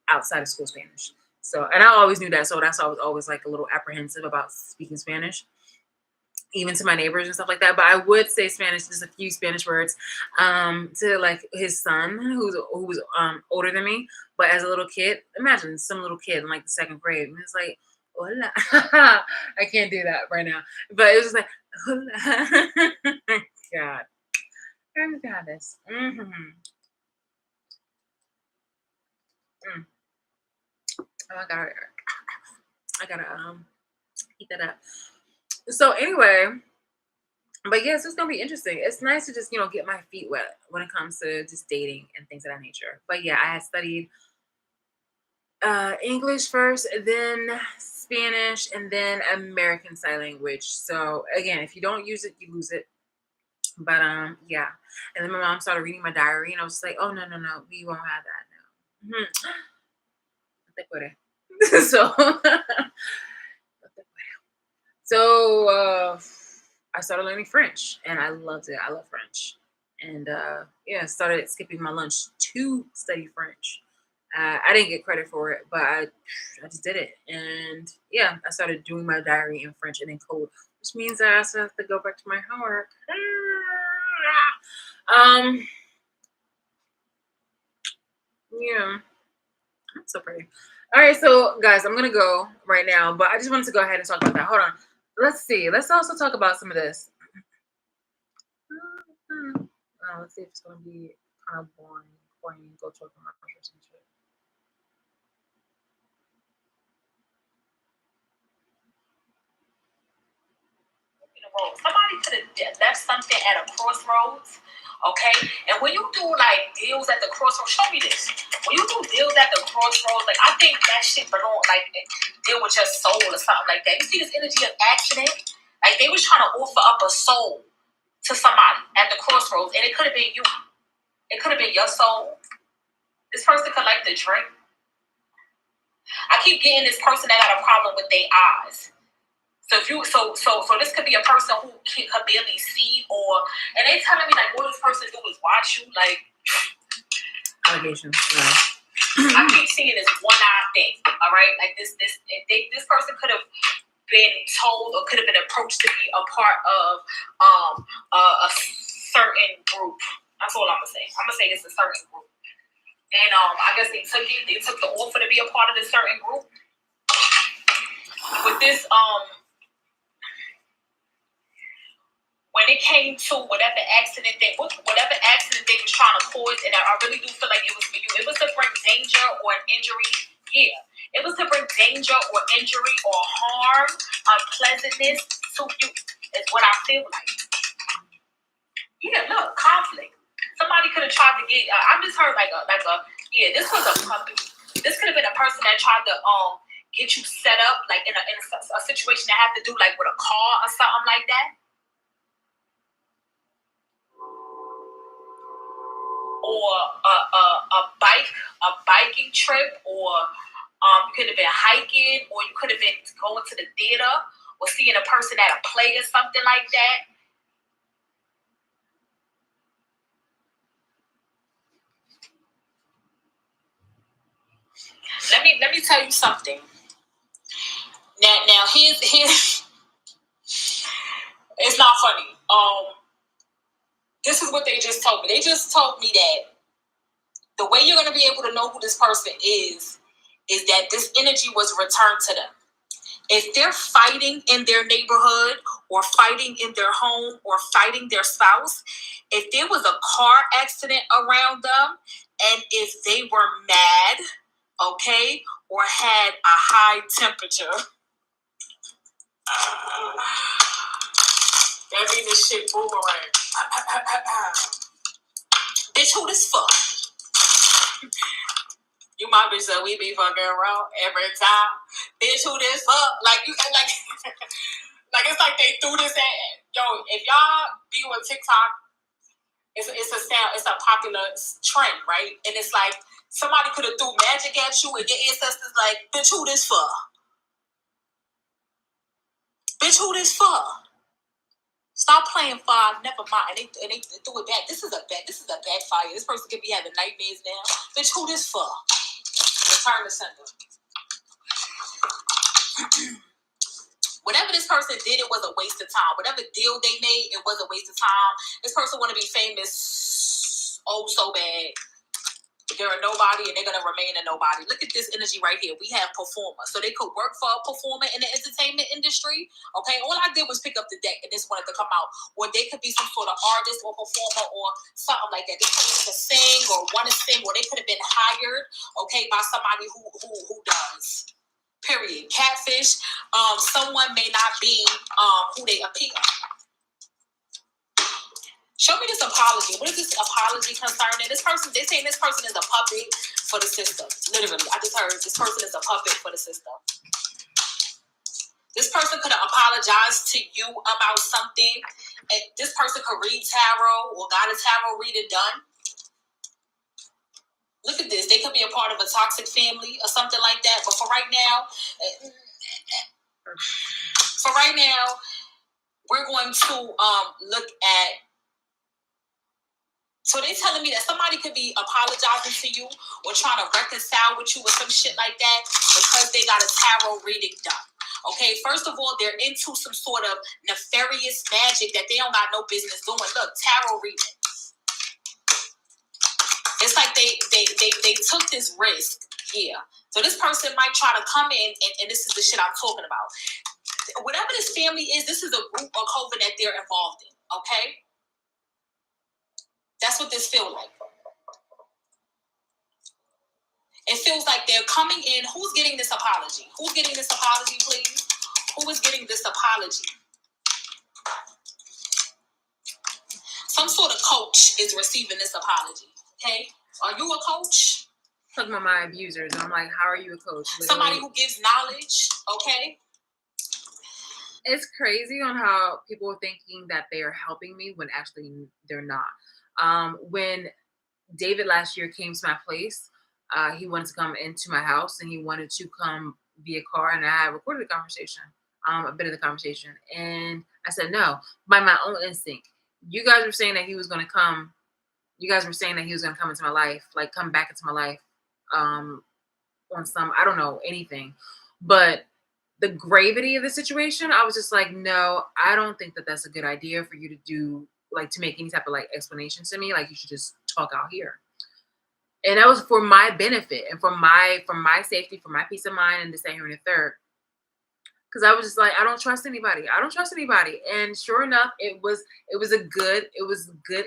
outside of school Spanish. So and I always knew that, so that's why I was always like a little apprehensive about speaking Spanish, even to my neighbors and stuff like that. But I would say Spanish, just a few Spanish words, to like his son, who was older than me. But as a little kid, imagine some little kid in like the second grade, and it's like, hola. I can't do that right now. But it was just like, hola. God, I'm gonna have this. Mm. Oh, I gotta eat that up. So anyway, but yes, it's gonna be interesting. It's nice to just get my feet wet when it comes to just dating and things of that nature. But yeah, I had studied English first, then Spanish, and then American Sign Language. So again, if you don't use it, you lose it. But yeah. And then my mom started reading my diary, and I was just like, oh no, we won't have that now. Te cuere. So so I started learning French, and I loved it. I love French, and yeah, started skipping my lunch to study French. I didn't get credit for it, but I just did it, and yeah, I started doing my diary in French and in code, which means that I still have to go back to my homework. Um, yeah, that's so pretty. All right, so guys, I'm gonna go right now, but I just wanted to go ahead and talk about that. Hold on. Let's see. Let's also talk about some of this. Let's see if it's gonna be kind of boring. Boring. Go to a commercial or some shit. Somebody could have left something at a crossroads, okay? And when you do like deals at the crossroads, show me this. When you do deals at the crossroads, like I think that shit belong like deal with your soul or something like that. You see this energy of accident? Like they was trying to offer up a soul to somebody at the crossroads, and it could have been you. It could have been your soul. This person could like to drink. I keep getting this person that got a problem with their eyes. So if you so this could be a person who can barely see, or and they telling me like all this person do is watch you like allegations. Yeah. I keep seeing this one eye thing. All right, like this person could have been told or could have been approached to be a part of a certain group. That's all I'm gonna say. I'm gonna say it's a certain group, and I guess they took the offer to be a part of this certain group. With this when it came to whatever accident they was trying to cause, and I really do feel like it was for you. It was to bring danger or an injury. Yeah. It was to bring danger or injury or harm, unpleasantness to you. Is what I feel like. Yeah, look, conflict. Somebody could have tried to get. I just heard like a. Yeah, this was a puppet. This could have been a person that tried to get you set up like in a situation that had to do like with a car or something like that. Or a biking trip, or you could have been hiking, or you could have been going to the theater, or seeing a person at a play or something like that. Let me tell you something. Now here's it's not funny. This is what they just told me. They just told me that the way you're gonna be able to know who this person is that this energy was returned to them. If they're fighting in their neighborhood or fighting in their home or fighting their spouse, if there was a car accident around them, and if they were mad, okay, or had a high temperature, that means this shit boomerang. Bitch, who this fuck? You my bitch that we be fucking around every time. Bitch, who this fuck? Like you like like it's like they threw this at yo, if y'all be on TikTok, it's a sound, it's a popular trend, right? And it's like somebody could have threw magic at you and your ancestors like, bitch, who this for? Bitch, who this for? Stop playing fire. Never mind. And they threw it back. This is a backfire. This person could be having nightmares now. Bitch, who this for? Return to sender. Whatever this person did, it was a waste of time. Whatever deal they made, it was a waste of time. This person want to be famous so bad. They're a nobody and they're going to remain a nobody. Look at this energy right here. We have performers. So they could work for a performer in the entertainment industry. Okay, all I did was pick up the deck and this wanted to come out. Or they could be some sort of artist or performer or something like that. They could sing or want to sing, or they could have been hired, okay, by somebody who does. Period. Catfish. Someone may not be who they appear. Show me this apology. What is this apology concerning? This person, they're saying this person is a puppet for the system. Literally, I just heard this person is a puppet for the system. This person could have apologized to you about something. And this person could read tarot or got a tarot reading done. Look at this. They could be a part of a toxic family or something like that. But for right now, we're going to look at. So they're telling me that somebody could be apologizing to you or trying to reconcile with you or some shit like that because they got a tarot reading done. Okay, first of all, they're into some sort of nefarious magic that they don't got no business doing. Look, tarot reading. It's like they took this risk. Yeah. So this person might try to come in, and this is the shit I'm talking about. Whatever this family is, this is a group or coven that they're involved in. Okay? That's what this feels like. It feels like they're coming in. Who's getting this apology? Who's getting this apology, please? Who is getting this apology? Some sort of coach is receiving this apology. Okay? Are you a coach? Talking about my abusers. I'm like, how are you a coach? Literally. Somebody who gives knowledge. Okay? It's crazy on how people are thinking that they are helping me when actually they're not. When David last year came to my place, he wanted to come into my house and he wanted to come via car, and I recorded the conversation, a bit of the conversation, and I said no by my own instinct. You guys were saying that he was going to come. You guys were saying that he was going to come into my life, like come back into my life, on some, I don't know, anything, but the gravity of the situation, I was just like, no, I don't think that that's a good idea for you to do, like to make any type of like explanation to me. Like you should just talk out here. And that was for my benefit and for my safety, for my peace of mind, and this, that, here, and the third. Because I was just like, I don't trust anybody. I don't trust anybody. And sure enough, it was good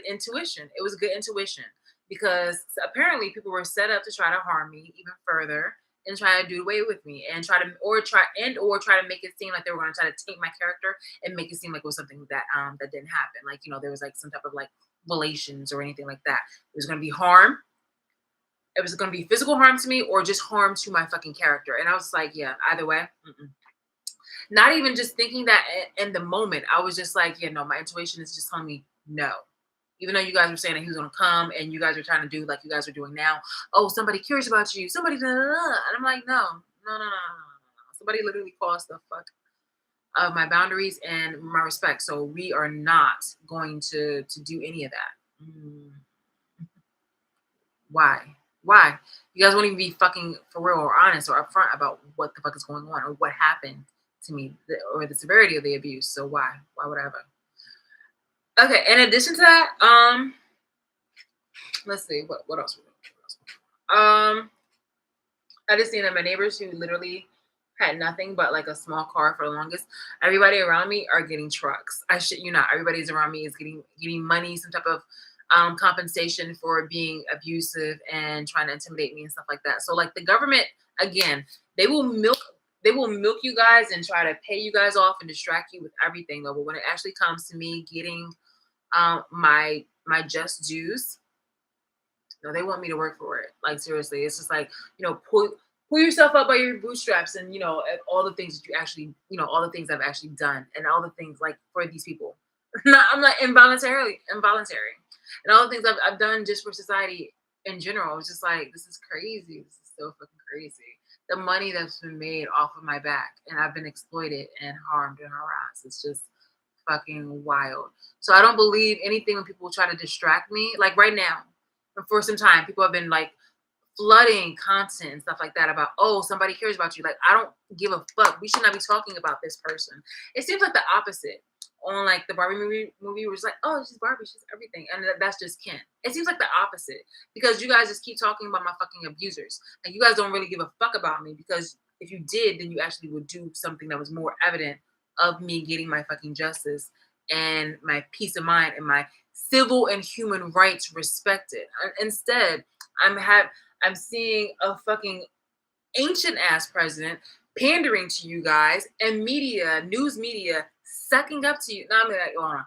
intuition. It was good intuition because apparently people were set up to try to harm me even further and try to do away with me and try to make it seem like they were going to try to take my character and make it seem like it was something that that didn't happen. Like, you know, there was like some type of like relations or anything like that. It was going to be harm. It was going to be physical harm to me or just harm to my fucking character. And I was like, yeah, either way. Not even just thinking that in the moment. I was just like, yeah, no, my intuition is just telling me no. Even though you guys were saying that he was going to come and you guys are trying to do like you guys are doing now. Oh, somebody curious about you. Somebody, da, da, da. And I'm like, no. Somebody literally crossed the fuck of my boundaries and my respect. So we are not going to do any of that. Why? You guys won't even be fucking for real or honest or upfront about what the fuck is going on or what happened to me or the severity of the abuse. So why would I ever? Okay, in addition to that, let's see what else. I just seen that my neighbors who literally had nothing but like a small car for the longest. Everybody around me are getting trucks. I shit you not. Everybody's around me is getting money, some type of compensation for being abusive and trying to intimidate me and stuff like that. So like the government, again, they will milk you guys and try to pay you guys off and distract you with everything though. But when it actually comes to me getting my just dues, no, they want me to work for it. Like seriously, it's just like, you know, pull yourself up by your bootstraps and, you know, all the things that you actually, you know, all the things I've actually done and all the things like for these people. I'm not involuntary. And all the things I've done just for society in general. It's just like, this is crazy. This is so fucking crazy. The money that's been made off of my back and I've been exploited and harmed and harassed. It's just fucking wild. So I don't believe anything when people try to distract me. Like right now, for some time, people have been like flooding content and stuff like that about, oh, somebody cares about you. Like, I don't give a fuck. We should not be talking about this person. It seems like the opposite on like the Barbie movie was like, oh, she's Barbie, she's everything. And that's just Ken. It seems like the opposite because you guys just keep talking about my fucking abusers. Like you guys don't really give a fuck about me because if you did, then you actually would do something that was more evident of me getting my fucking justice and my peace of mind and my civil and human rights respected. Instead, I'm seeing a fucking ancient ass president pandering to you guys and news media sucking up to you. No, I'm like, hold on.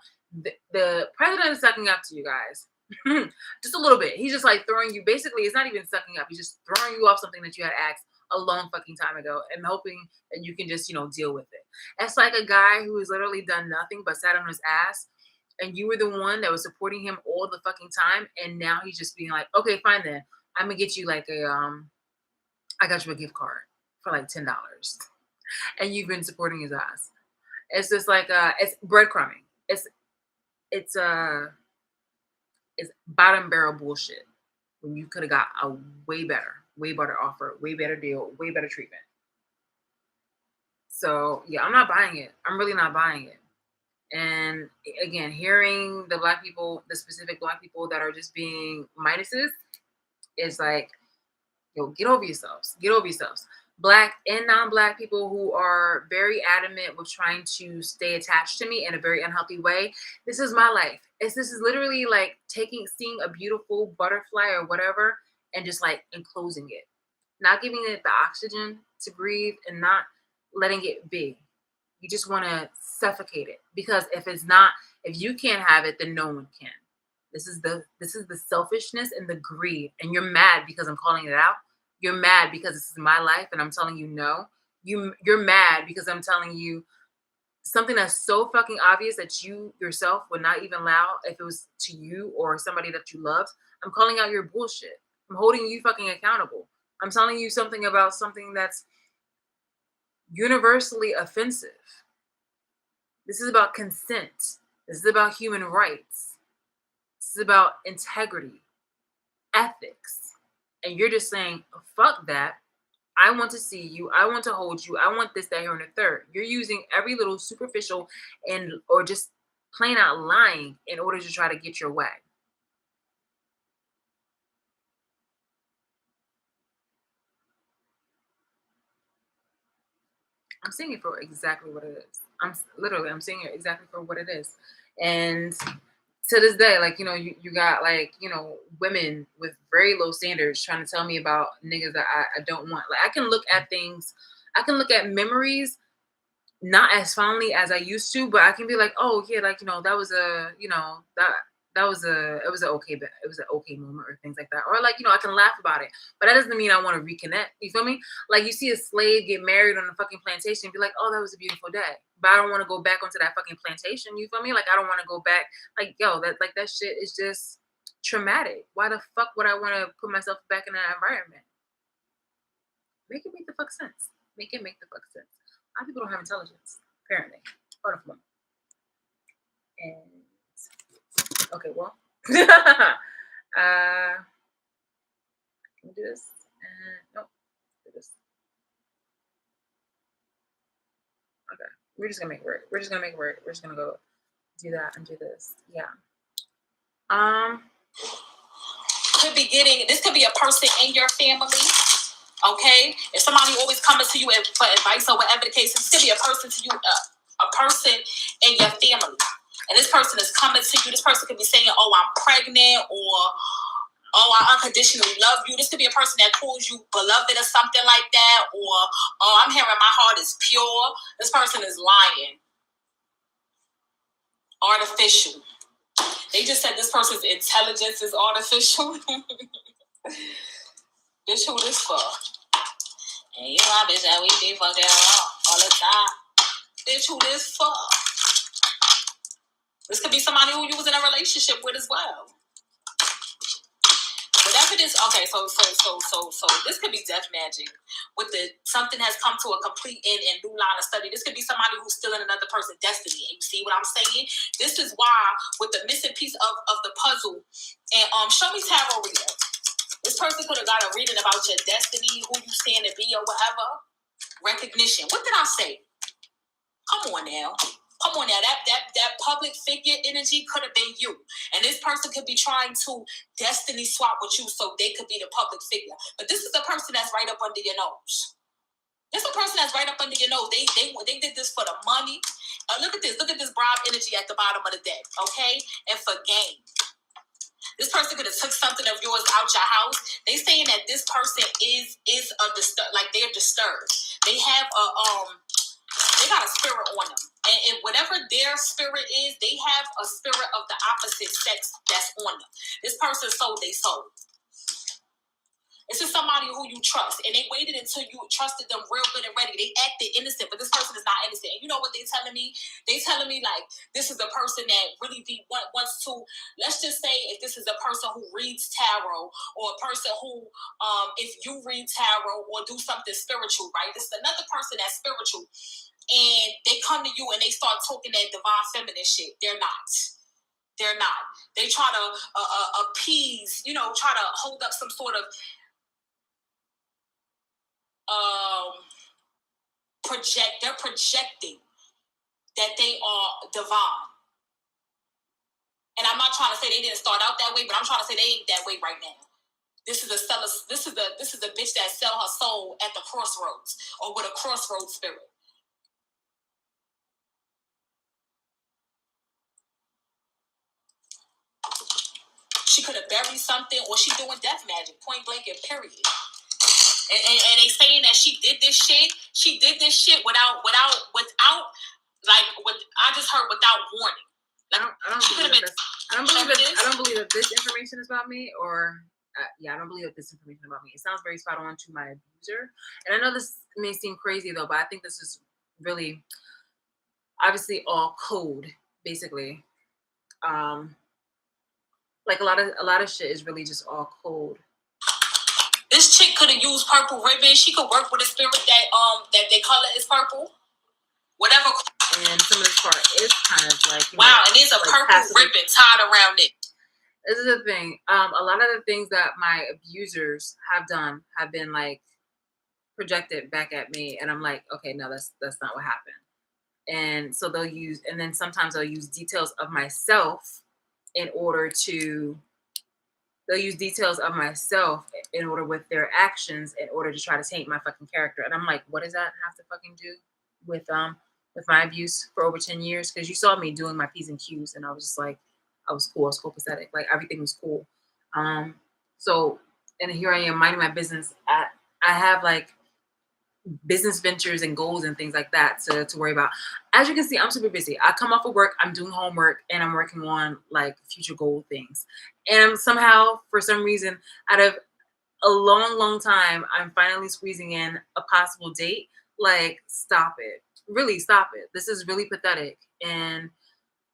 The president is sucking up to you guys. Just a little bit. He's just like throwing you, basically, it's not even sucking up. He's just throwing you off something that you had asked a long fucking time ago and hoping that you can just, you know, deal with it. It's like a guy who has literally done nothing but sat on his ass and you were the one that was supporting him all the fucking time. And now he's just being like, okay, fine then. I'm gonna get you like I got you a gift card for like $10. And you've been supporting his ass. It's just like it's breadcrumbing. It's it's bottom barrel bullshit when you could have got a way better offer, way better deal, way better treatment. So yeah, I'm not buying it. I'm really not buying it. And again, hearing the black people, the specific black people that are just being minuses, is like, yo, get over yourselves. Get over yourselves. Black and non-black people who are very adamant with trying to stay attached to me in a very unhealthy way. This is my life. This is literally like seeing a beautiful butterfly or whatever, and just like enclosing it, not giving it the oxygen to breathe, and not letting it be. You just want to suffocate it, because if you can't have it, then no one can. This is the selfishness and the greed, and you're mad because I'm calling it out. You're mad because this is my life and I'm telling you no. You're mad because I'm telling you something that's so fucking obvious that you yourself would not even allow if it was to you or somebody that you loved. I'm calling out your bullshit. I'm holding you fucking accountable. I'm telling you something about something that's universally offensive. This is about consent. This is about human rights. This is about integrity, ethics. And you're just saying, fuck that. I want to see you. I want to hold you. I want this, that, here, and the third. You're using every little superficial and or just plain out lying in order to try to get your way. I'm seeing it for exactly what it is. I'm seeing it exactly for what it is. And to this day, like, you got like, women with very low standards trying to tell me about niggas that I don't want. Like, I can look at memories not as fondly as I used to, but I can be like, oh yeah, like, that was it was an okay, but it was an okay moment or things like that. Or like, I can laugh about it, but that doesn't mean I want to reconnect. You feel me? Like, you see a slave get married on a fucking plantation and be like, oh, that was a beautiful day. But I don't want to go back onto that fucking plantation. You feel me? Like, I don't want to go back. Like, yo, that shit is just traumatic. Why the fuck would I want to put myself back in that environment? Make it make the fuck sense. Make it make the fuck sense. A lot of people don't have intelligence, apparently. Hold on for a moment. And okay, well, can we do this? Nope, do this. Okay, we're just gonna make it work. We're just gonna make it work. We're just gonna go do that and do this. Yeah. This could be a person in your family. Okay, if somebody always coming to you for advice or whatever the case, this could be a person to you, a person in your family, and this person is coming to you. This person could be saying, "Oh, I'm pregnant," or "Oh, I unconditionally love you." This could be a person that calls you beloved or something like that, or "Oh, I'm hearing my heart is pure." This person is lying, artificial. They just said this person's intelligence is artificial. Bitch, who this for? And you know, bitch, that we be fucking all the time. Bitch, who this for? This could be somebody who you was in a relationship with as well. Whatever this, okay, so this could be death magic. Something has come to a complete end and new line of study. This could be somebody who's still in another person's destiny. And you see what I'm saying? This is why, with the missing piece of the puzzle, and show me tarot reader. This person could have got a reading about your destiny, who you stand to be, or whatever. Recognition. What did I say? Come on now. That public figure energy could have been you. And this person could be trying to destiny swap with you so they could be the public figure. But this is the person that's right up under your nose. This is a person that's right up under your nose. They did this for the money. Look at this bribe energy at the bottom of the deck, okay? And for gain. This person could have took something of yours out your house. They saying that this person is like they're disturbed. They have they got a spirit on them. And whatever their spirit is, they have a spirit of the opposite sex that's on them. This person sold their soul. This is somebody who you trust, and they waited until you trusted them real good and ready. They acted innocent, but this person is not innocent. And you know what they're telling me? They telling me like this is a person that really wants to. Let's just say if this is a person who reads tarot, or a person who, if you read tarot or do something spiritual, right? This is another person that's spiritual. and they come to you and they start talking that divine feminine shit. They're not. They're not. They try to appease, try to hold up some sort of they're projecting that they are divine. And I'm not trying to say they didn't start out that way, but I'm trying to say they ain't that way right now. This is a bitch that sell her soul at the crossroads or with a crossroads spirit. She could have buried something, or she doing death magic, point blank and period. And they saying that she did this shit. She did this shit without I just heard without warning. I don't believe that this information is about me, or I don't believe that this information is about me. It sounds very spot on to my abuser, and I know this may seem crazy though, but I think this is really obviously all code, basically. Like a lot of shit is really just all code. This chick could have used purple ribbon. She could work with a spirit that their color is purple. Whatever. And some of this part is kind of like and there's a purple ribbon tied around it. This is the thing. A lot of the things that my abusers have done have been like projected back at me, and I'm like, okay, no, that's not what happened. And so sometimes they'll use details of myself in order with their actions in order to try to taint my fucking character. And I'm like, what does that have to fucking do with my abuse for over 10 years? Because you saw me doing my P's and Q's, and I was just like, I was cool. I was copacetic. Like everything was cool. So, and here I am minding my business. I have like business ventures and goals and things like that to worry about. As you can see, I'm super busy. I come off of work, I'm doing homework, and I'm working on like future goal things. And somehow, for some reason, out of a long time, I'm finally squeezing in a possible date. Like, stop it. Really, stop it. This is really pathetic. And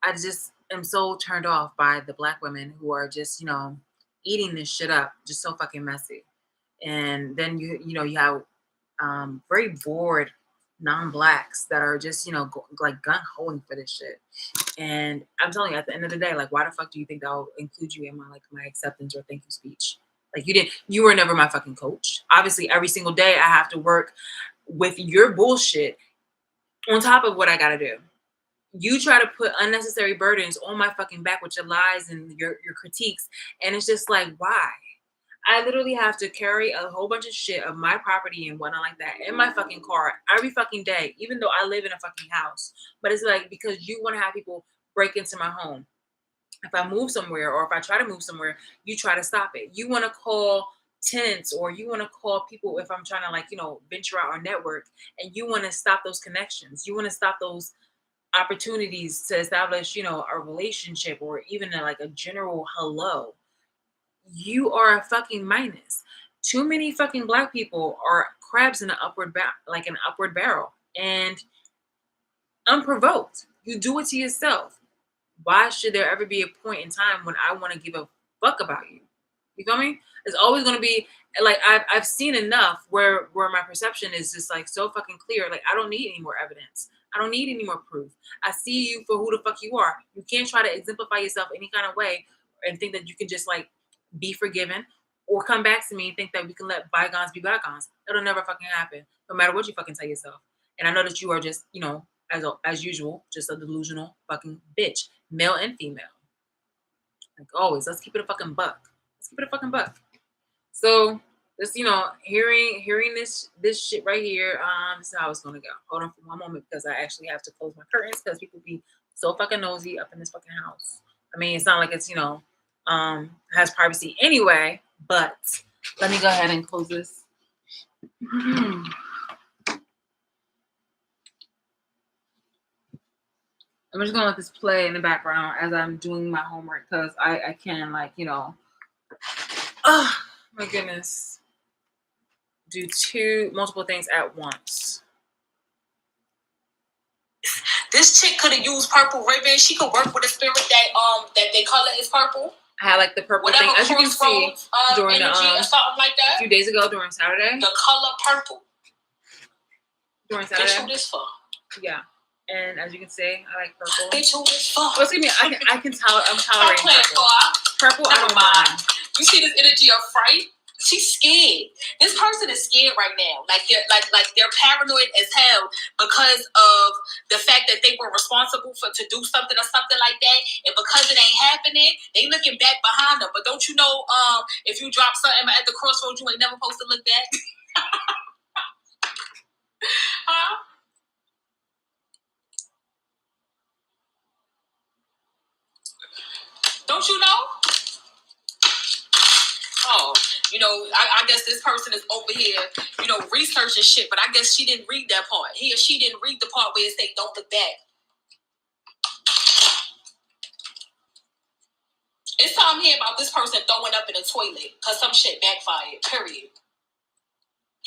I just am so turned off by the Black women who are just, eating this shit up, just so fucking messy. And then you have very bored non-Blacks that are just, like gun-hoing for this shit. And I'm telling you, at the end of the day, like, why the fuck do you think that I'll include you in my acceptance or thank you speech? Like, you were never my fucking coach. Obviously, every single day I have to work with your bullshit on top of what I gotta do. You try to put unnecessary burdens on my fucking back with your lies and your critiques. And it's just like, why? I literally have to carry a whole bunch of shit of my property and whatnot like that in my fucking car every fucking day, even though I live in a fucking house. But it's like, because you want to have people break into my home. If I move somewhere or if I try to move somewhere, you try to stop it. You want to call tenants or you want to call people if I'm trying to venture out or network, and you want to stop those connections. You want to stop those opportunities to establish, a relationship or even a general hello. You are a fucking minus. Too many fucking Black people are crabs in an upward barrel, and unprovoked. You do it to yourself. Why should there ever be a point in time when I want to give a fuck about you? You feel me? It's always going to be like, I've seen enough where my perception is just like so fucking clear. Like, I don't need any more evidence. I don't need any more proof. I see you for who the fuck you are. You can't try to exemplify yourself any kind of way and think that you can just be forgiven or come back to me and think that we can let bygones be bygones. That'll never fucking happen, no matter what you fucking tell yourself. And I know that you are just, as usual, just a delusional fucking bitch, male and female. Like always, let's keep it a fucking buck. Let's keep it a fucking buck. So just, hearing this shit right here, this is how it's gonna go. Hold on for one moment because I actually have to close my curtains because people be so fucking nosy up in this fucking house. I mean, it's not like it's, has privacy anyway, but let me go ahead and close this. I'm just gonna let this play in the background as I'm doing my homework because I can oh my goodness, do multiple things at once. This chick could have used purple ribbon. She could work with a spirit that their color is purple. I had the purple thing, as you can see, during or something like that. A few days ago during Saturday. The color purple. During Saturday. Bitch, who this for? Yeah. And as you can see, I like purple. Bitch, who is fuck? Well, excuse me, I can tell I'm tolerating purple. Purple, I don't mind. You see this energy of fright? She's scared. This person is scared right now. Like they're paranoid as hell because of the fact that they were responsible to do something or something like that, and because it ain't happening, they looking back behind them. But don't you know, if you drop something at the crossroads, you ain't never supposed to look back. Huh? Don't you know? Oh, I guess this person is over here, researching shit, but I guess she didn't read that part. He or she didn't read the part where it say don't look back. It's something here about this person throwing up in the toilet because some shit backfired, period.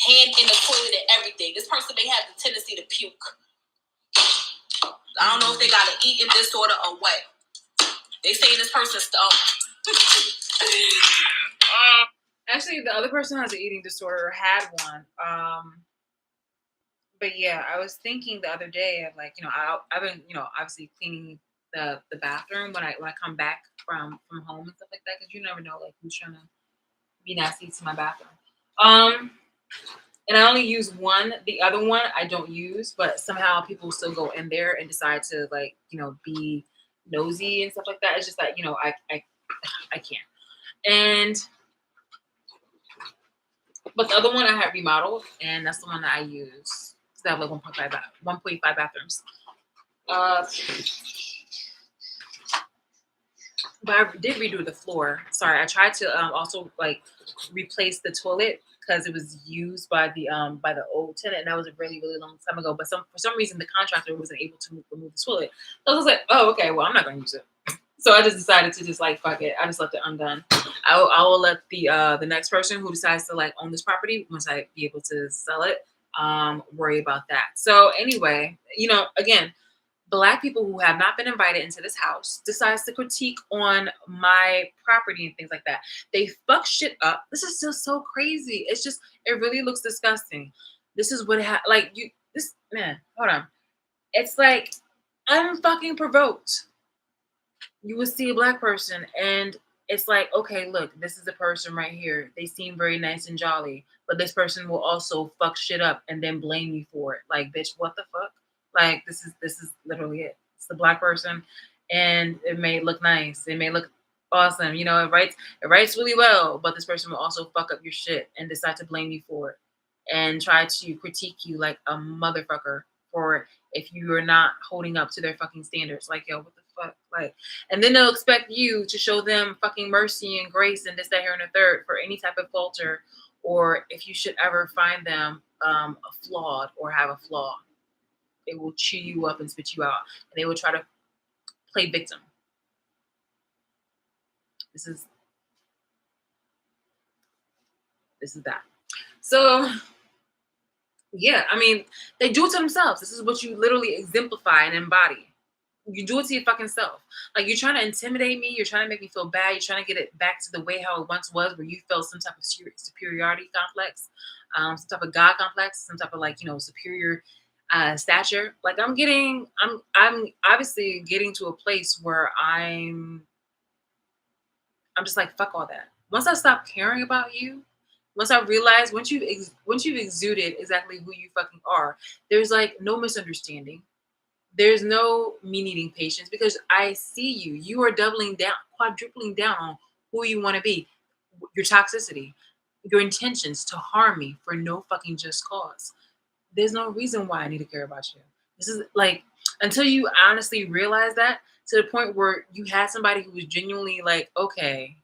Hand in the toilet and everything. This person may have the tendency to puke. I don't know if they got an eating disorder or what. They say this person's Actually, the other person has an eating disorder or had one. But yeah, I was thinking the other day of like, I've been, obviously cleaning the bathroom when I come back from home and stuff like that, because you never know like who's trying to be nasty to my bathroom. And I only use one. The other one I don't use, but somehow people still go in there and decide to like, be nosy and stuff like that. It's just that, I can't. And but the other one I have remodeled, and that's the one that I use. They have like 1.5 bathrooms. But I did redo the floor. Sorry, I tried to also like replace the toilet because it was used by the old tenant, and that was a really really long time ago. But for some reason the contractor wasn't able to remove the toilet. So I was like, oh okay, well I'm not going to use it. So I just decided to just like fuck it. I just left it undone. I will let the next person who decides to like own this property, once I be able to sell it, worry about that. So anyway, again, Black people who have not been invited into this house decides to critique on my property and things like that. They fuck shit up. This is just so crazy. It's just, it really looks disgusting. This is what this man, hold on. It's like unfucking provoked. You will see a Black person and it's like, okay, look, this is the person right here. They seem very nice and jolly, but this person will also fuck shit up and then blame you for it. Like, bitch, what the fuck? Like, this is literally it. It's the Black person, and it may look nice. It may look awesome. It writes really well, but this person will also fuck up your shit and decide to blame you for it and try to critique you like a motherfucker for it if you are not holding up to their fucking standards. Like, yo, what the fuck? Like, and then they'll expect you to show them fucking mercy and grace and this, that, here, and the third for any type of falter, or if you should ever find them flawed or have a flaw. They will chew you up and spit you out, and they will try to play victim. This is that. So, yeah, I mean, they do it to themselves. This is what you literally exemplify and embody. You do it to your fucking self. Like, you're trying to intimidate me. You're trying to make me feel bad. You're trying to get it back to the way how it once was, where you felt some type of superiority complex, some type of God complex, some type of like, superior stature. Like I'm obviously getting to a place where I'm just like, fuck all that. Once I stop caring about you, once I realize, once you've exuded exactly who you fucking are, there's like no misunderstanding. There's no me needing patience because I see you. You are doubling down, quadrupling down on who you want to be, your toxicity, your intentions to harm me for no fucking just cause. There's no reason why I need to care about you. This is like, until you honestly realize that, to the point where you had somebody who was genuinely like, okay,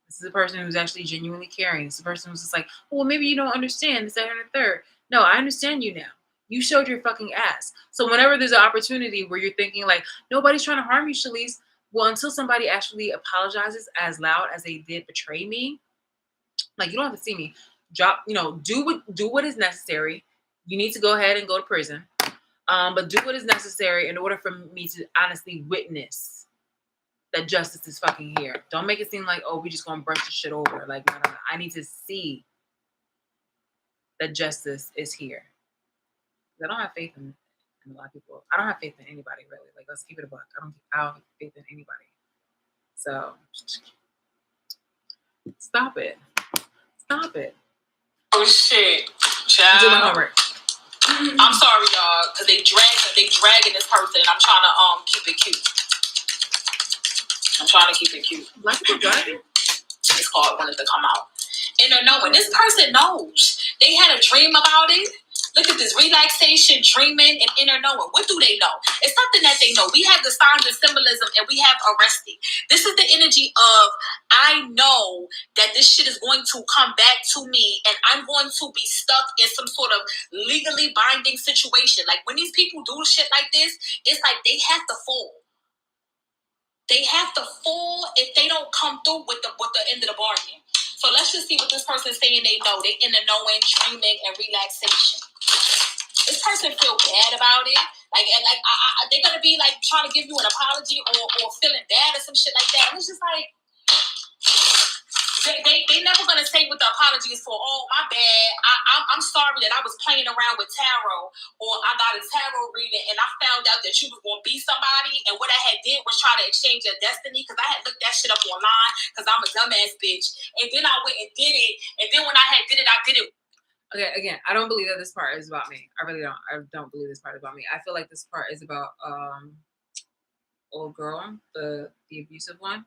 this is a person who's actually genuinely caring. This is a person who's just like, well, maybe you don't understand this, that, and the third. No, I understand you now. You showed your fucking ass. So whenever there's an opportunity where you're thinking like, nobody's trying to harm you, Shalise, well, until somebody actually apologizes as loud as they did betray me, like, you don't have to see me drop, do what is necessary. You need to go ahead and go to prison. But do what is necessary in order for me to honestly witness that justice is fucking here. Don't make it seem like, oh, we just gonna brush the shit over. Like, no. I need to see that justice is here. I don't have faith in And a lot of people, I don't have faith in anybody really. Like, let's keep it a buck. I don't have faith in anybody. So stop it. Stop it. Oh shit, I'm doing my child. homework. I'm sorry, y'all, because they dragging this person, and I'm trying to keep it cute. I'm trying to keep it cute. Black people dragging? It's hard when it to come out. And knowing this person knows. They had a dream about it. Look at this relaxation, dreaming, and inner knowing. What do they know? It's something that they know. We have the signs and symbolism, and we have arresting. This is the energy of, I know that this shit is going to come back to me, and I'm going to be stuck in some sort of legally binding situation. Like, when these people do shit like this, it's like they have to fall. They have to fall if they don't come through with the end of the bargain. So let's just see what this person's saying they know. They in the knowing, dreaming, and relaxation. This person feel bad about it. They're gonna be like trying to give you an apology or feeling bad or some shit like that. And it's just like they never gonna say what the apology is for. Oh, my bad. I'm sorry that I was playing around with tarot, or I got a tarot reading and I found out that you was gonna be somebody, and what I had did was try to exchange your destiny because I had looked that shit up online because I'm a dumbass bitch, and then I went and did it, and then when I had did it, I did it. Okay, again, I don't believe that this part is about me. I really don't. I don't believe this part is about me. I feel like this part is about old girl, the abusive one.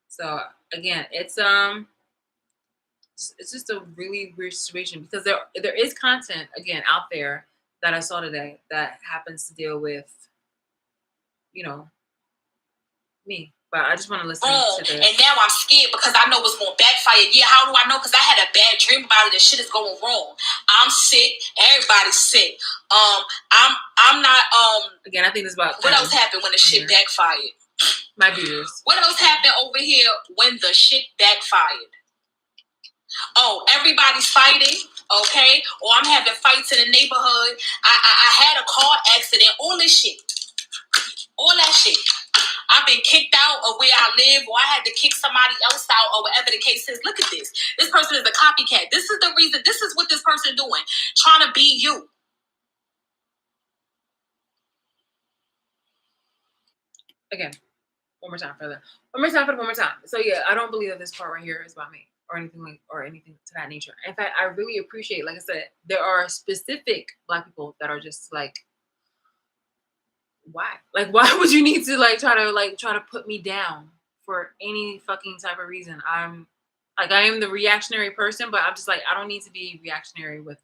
So again, it's just a really weird situation because there is content again out there that I saw today that happens to deal with, me. But I just want to listen to this. And now I'm scared because I know it's going to backfire. Yeah, how do I know? Because I had a bad dream about it and shit is going wrong. I'm sick. Everybody's sick. I'm not. Again, I think this is about. What else happened when the shit backfired? My viewers. What else happened over here when the shit backfired? Oh, everybody's fighting. Okay, or I'm having fights in the neighborhood. I had a car accident. All this shit. All that shit. I've been kicked out of where I live, or I had to kick somebody else out, or whatever the case is. Look at this. This person is a copycat. This is the reason. This is what this person is doing. Trying to be you. Again, one more time for the one more time. So yeah, I don't believe that this part right here is about me or anything to that nature. In fact, I really appreciate, like I said, there are specific Black people that are just like, why? Like, why would you need to try to put me down for any fucking type of reason? I am the reactionary person, but I'm just like, I don't need to be reactionary with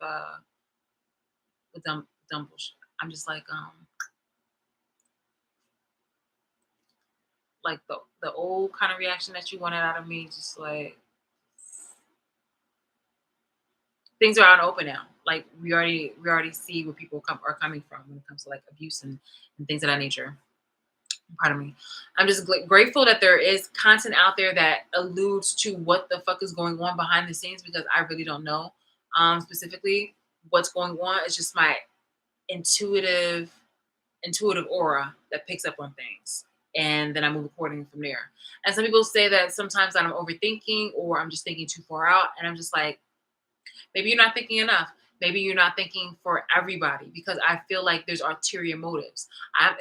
dumb bullshit. I'm just like the old kind of reaction that you wanted out of me, just like things are out and open now. Like we already see where people are coming from when it comes to like abuse and things of that nature. Pardon me. I'm just grateful that there is content out there that alludes to what the fuck is going on behind the scenes, because I really don't know specifically what's going on. It's just my intuitive aura that picks up on things, and then I move accordingly from there. And some people say that sometimes I'm overthinking or I'm just thinking too far out, and I'm just like, maybe you're not thinking enough. Maybe you're not thinking for everybody, because I feel like there's ulterior motives.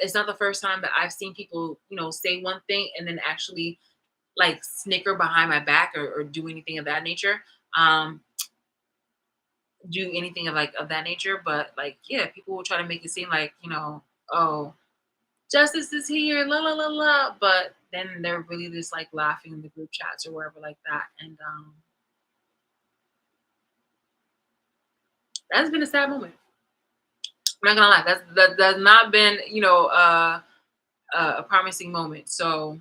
It's not the first time that I've seen people, say one thing and then actually like snicker behind my back or do anything of that nature. Do anything of that nature. But like, yeah, people will try to make it seem like, oh, justice is here, la la la la. But then they're really just like laughing in the group chats or wherever like that. And that's been a sad moment. I'm not gonna lie. That's not been, a promising moment. So,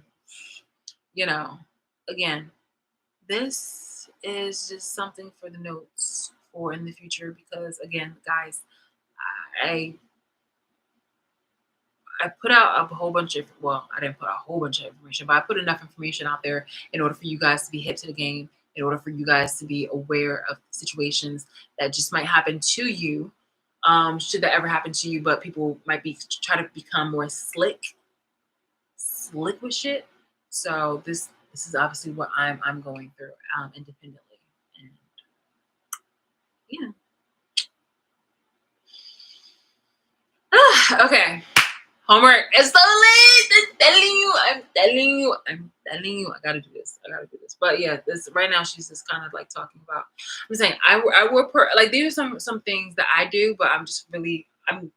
again, this is just something for the notes for in the future, because again, guys, I put out a whole bunch of, well, I didn't put out a whole bunch of information, but I put enough information out there in order for you guys to be hip to the game, in order for you guys to be aware of situations that just might happen to you, should that ever happen to you. But people might be try to become more slick with shit. So this is obviously what I'm going through independently, and yeah. Okay. Homework. It's so late. I'm telling you. I gotta do this. But yeah, this right now she's just kind of like talking about. I'm saying I work like these are some things that I do, but I'm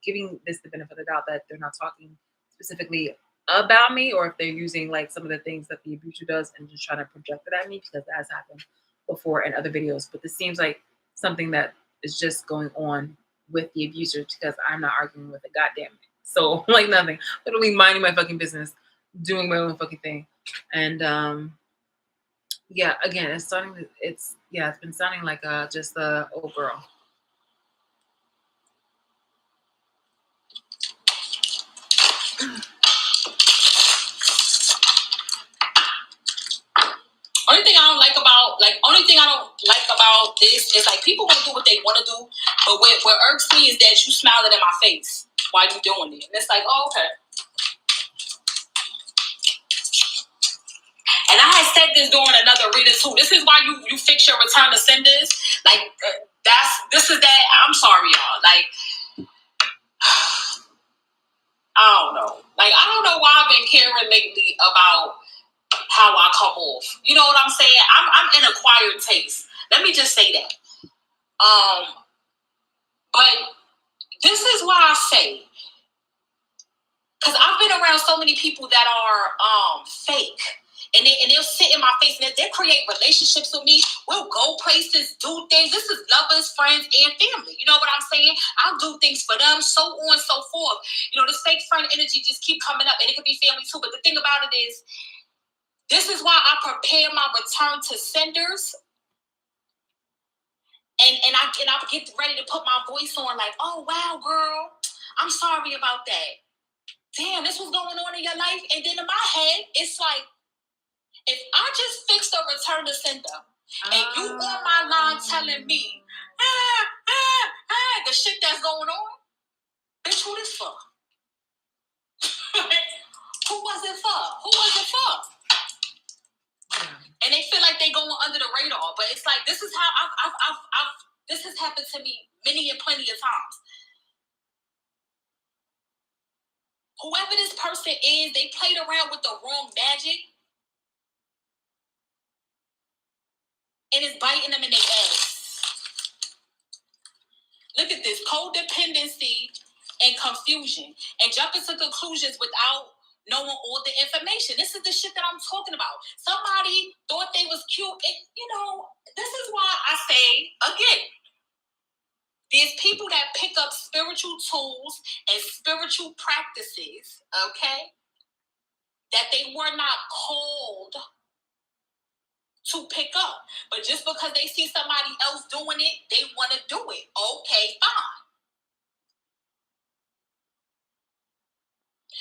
giving this the benefit of the doubt that they're not talking specifically about me, or if they're using like some of the things that the abuser does and just trying to project it at me, because that has happened before in other videos. But this seems like something that is just going on with the abuser, because I'm not arguing with it. Goddamn it. So like nothing. Literally minding my fucking business, doing my own fucking thing. And yeah, again, it's been sounding like just a old girl. Only thing I don't like about this is like people gonna do what they want to do, but what irks me is that you smiling in my face while you doing it, and it's like, oh, okay. And I had said this during another reading too. This is why you fix your return to senders. Like this is that. I'm sorry, y'all. Like I don't know. Like I don't know why I've been caring lately about how I come off. You know what I'm saying? I'm an acquired taste. Let me just say that. But this is why I say, because I've been around so many people that are fake. And they'll sit in my face and they'll create relationships with me. We'll go places, do things. This is lovers, friends, and family. You know what I'm saying? I'll do things for them, so on and so forth. You know, this fake friend energy just keep coming up, and it could be family too. But the thing about it is, this is why I prepare my return to senders. And I get ready to put my voice on like, oh, wow, girl, I'm sorry about that. Damn, this was going on in your life. And then in my head, it's like, if I just fixed a return to sender and you on my line telling me, the shit that's going on, bitch, who this for? Who was it for? And they feel like they going under the radar, but it's like, this is how this has happened to me many and plenty of times. Whoever this person is, they played around with the wrong magic, and it's biting them in their ass. Look at this, codependency and confusion, and jumping to conclusions without knowing all the information. This is the shit that I'm talking about. Somebody thought they was cute, and this is why I say again, there's people that pick up spiritual tools and spiritual practices, okay, that they were not called to pick up. But just because they see somebody else doing it, they want to do it. Okay, fine.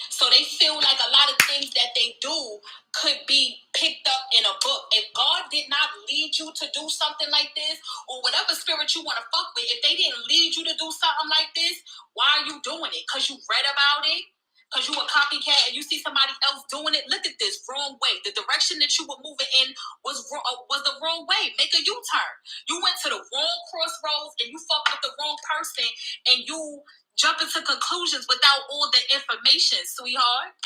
So they feel like a lot of things that they do could be picked up in a book. If God did not lead you to do something like this, or whatever spirit you want to fuck with, if they didn't lead you to do something like this, why are you doing it? Because you read about it? Because you a copycat and you see somebody else doing it? Look at this, wrong way. The direction that you were moving in was the wrong way. Make a U-turn. You went to the wrong crossroads and you fucked with the wrong person, and you jumping to conclusions without all the information, sweetheart.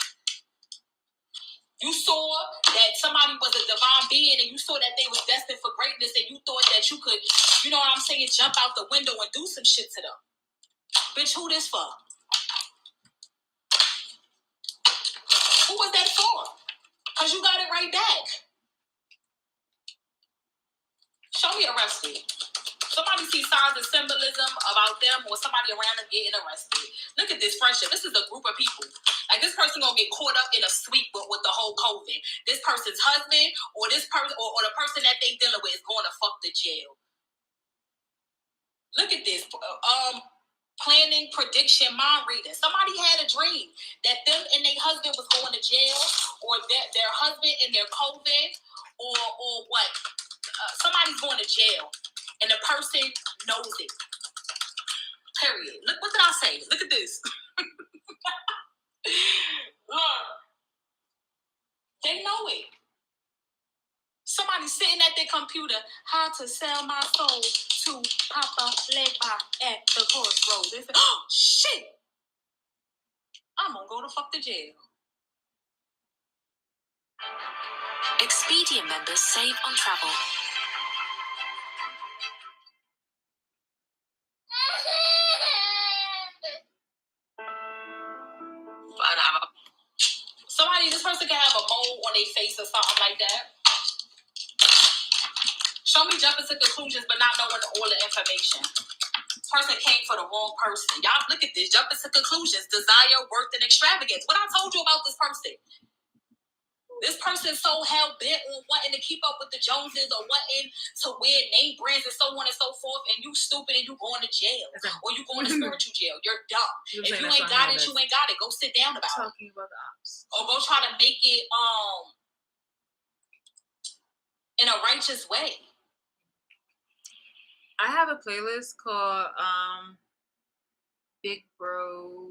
You saw that somebody was a divine being, and you saw that they was destined for greatness, and you thought that you could, you know what I'm saying, jump out the window and do some shit to them. Bitch, who this for? Who was that for? Because you got it right back. Show me arrested. Somebody see signs of symbolism about them, or somebody around them getting arrested. Look at this friendship. This is a group of people. Like, this person gonna get caught up in a sweep with the whole COVID. This person's husband, or this person, or the person that they dealing with is going to fuck the jail. Look at this. Planning, prediction, mind reading. Somebody had a dream that them and their husband was going to jail, or their husband and their COVID, or what? Somebody's going to jail. And the person knows it. Period. Look, what did I say? Look at this. They know it. Somebody sitting at their computer, how to sell my soul to Papa Legba at the crossroads. They say, oh, shit. I'm gonna go to fuck to jail. Expedia members save on travel. This person can have a mole on their face or something like that. Show me jumping to conclusions but not knowing all the information. This person came for the wrong person. Y'all look at this. Jumping to conclusions, desire, worth, and extravagance. What I told you about this person. This person's so hell-bent on wanting to keep up with the Joneses or wanting to wear name brands and so on and so forth, and you stupid and you going to jail. Or you going to spiritual jail. You're dumb. If you ain't got it, you ain't got it. Go sit down about it. Talking about the ops. Or go try to make it in a righteous way. I have a playlist called Big Bro.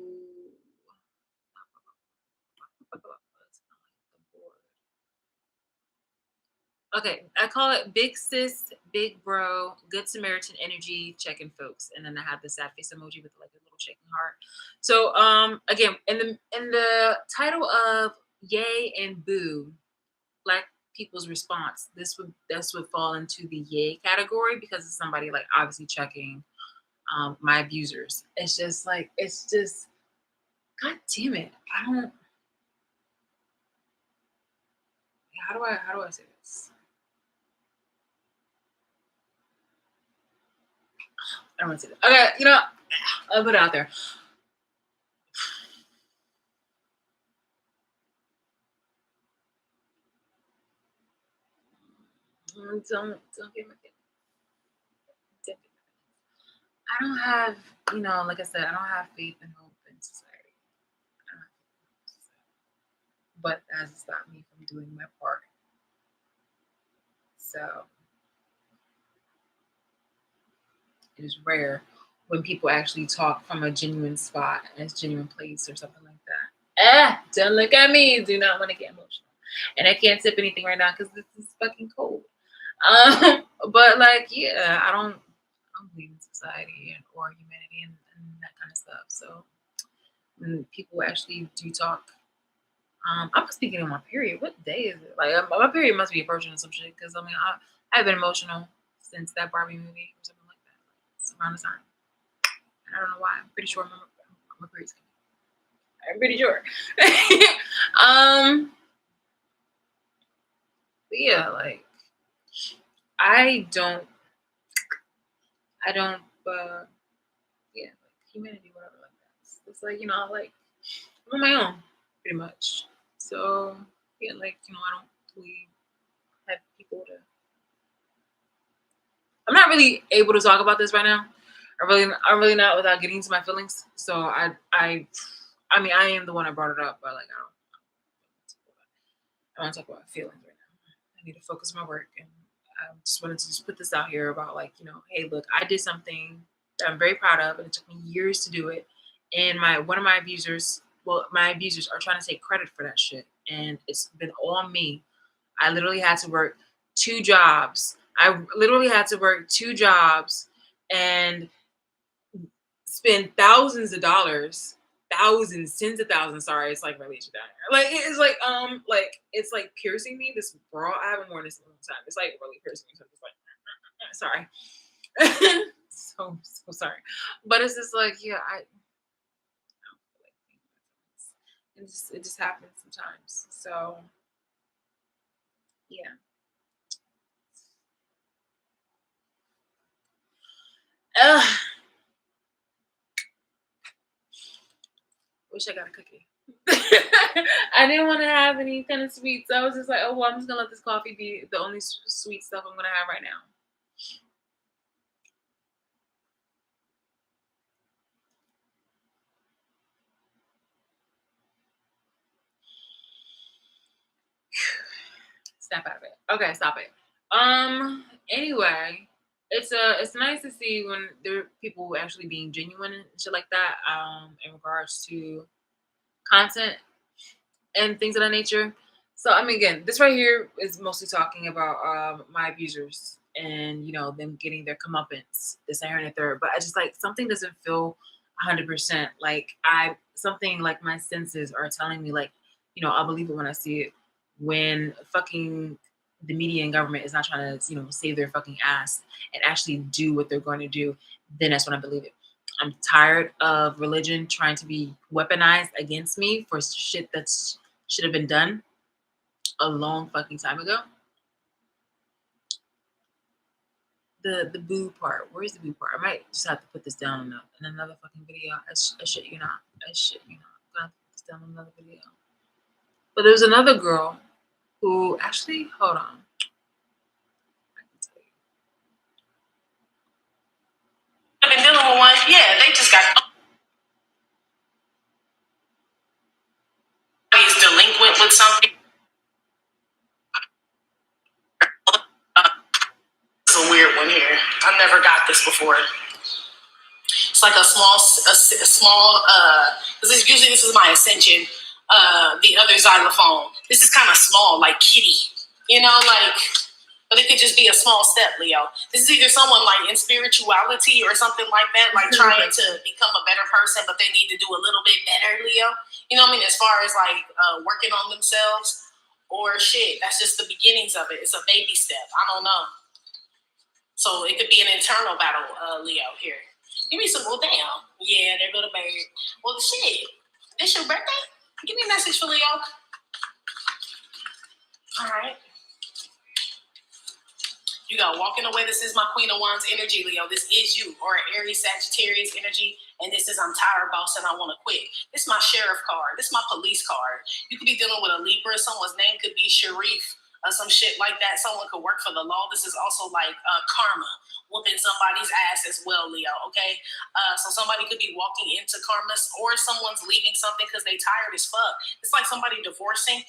Okay, I call it Big Sis, Big Bro, Good Samaritan Energy, checking folks, and then I have the sad face emoji with like a little shaking heart. So again, in the title of Yay and Boo, Black people's response, this would fall into the yay category because it's somebody like obviously checking my abusers. It's just God damn it. I don't how do I say this? I don't want to say that. Okay, you know, I'll put it out there. Don't get my I don't have, you know, like I said, I don't have faith and hope in society. But that hasn't stopped me from doing my part. So it is rare when people actually talk from a genuine spot and a genuine place or something like that. Don't look at me. Do not want to get emotional. And I can't sip anything right now because this is fucking cold. But like, yeah, I don't believe in society or humanity and that kind of stuff. So when people actually do talk, I'm speaking on my period. What day is it? Like my period must be approaching or some shit because I mean I've been emotional since that Barbie movie or something like that. It's around the time. And I don't know why. I'm pretty sure my period's coming. I'm pretty sure. But yeah, like I don't yeah, like humanity, whatever like that. It's like, you know, like I'm on my own, pretty much. So yeah, like, you know, I don't really have people to I'm not really able to talk about this right now. I'm really not without getting into my feelings. So I mean I am the one that brought it up, but like I don't want to talk about feelings right now. I need to focus on my work and I just wanted to just put this out here about like, you know, hey look, I did something that I'm very proud of and it took me years to do it. And my abusers are trying to take credit for that shit. And it's been all me. I literally had to work 2 jobs. I literally had to work 2 jobs and spend thousands of dollars, thousands, tens of thousands. Sorry, it's like really down here. Like it's like piercing me. This bra, I haven't worn this in a long time. It's like really piercing me. So I'm just like, sorry. so sorry. But it's just like, yeah, it just happens sometimes. So yeah. Wish I got a cookie. I didn't want to have any kind of sweets. I was just like, oh well, I'm just gonna let this coffee be the only sweet stuff I'm gonna have right now. Snap out of it. Okay, stop it. Anyway, it's nice to see when there are people actually being genuine and shit like that. In regards to content and things of that nature. So I mean, again, this right here is mostly talking about my abusers and you know them getting their comeuppance, this and that, and the third. But I just like something doesn't feel 100%. Like something like my senses are telling me, like, I'll believe it when I see it. When fucking the media and government is not trying to, save their fucking ass and actually do what they're going to do, then that's when I believe it. I'm tired of religion trying to be weaponized against me for shit that's should have been done a long fucking time ago. The boo part. Where's the boo part? I might just have to put this down in another fucking video. I shit you not. I shit you not. I'm gonna have to put this down in another video. But there's another girl who actually, hold on. I can tell you. I've been dealing with one. Yeah, they just got. Is delinquent with something. It's a weird one here. I've never got this before. It's like a small, because usually this is my ascension. The other xylophone. This is kind of small, like kitty. But it could just be a small step, Leo. This is either someone like in spirituality or something like that, like trying to become a better person, but they need to do a little bit better, Leo. You know what I mean? As far as like working on themselves or shit, that's just the beginnings of it. It's a baby step. I don't know. So it could be an internal battle, Leo, here. Give me some, well, damn. Yeah, there go the bird. Well, shit. This your birthday? Give me a message for Leo. All right. You got walking away. This is my Queen of Wands energy, Leo. This is you, or Aries Sagittarius energy. And this is I'm tired, boss, and I want to quit. This is my sheriff card. This is my police card. You could be dealing with a Libra. Someone's name could be Sharif. Some shit like that. Someone could work for the law. This is also like karma, whooping somebody's ass as well, Leo, okay? So somebody could be walking into karma, or someone's leaving something because they tired as fuck. It's like somebody divorcing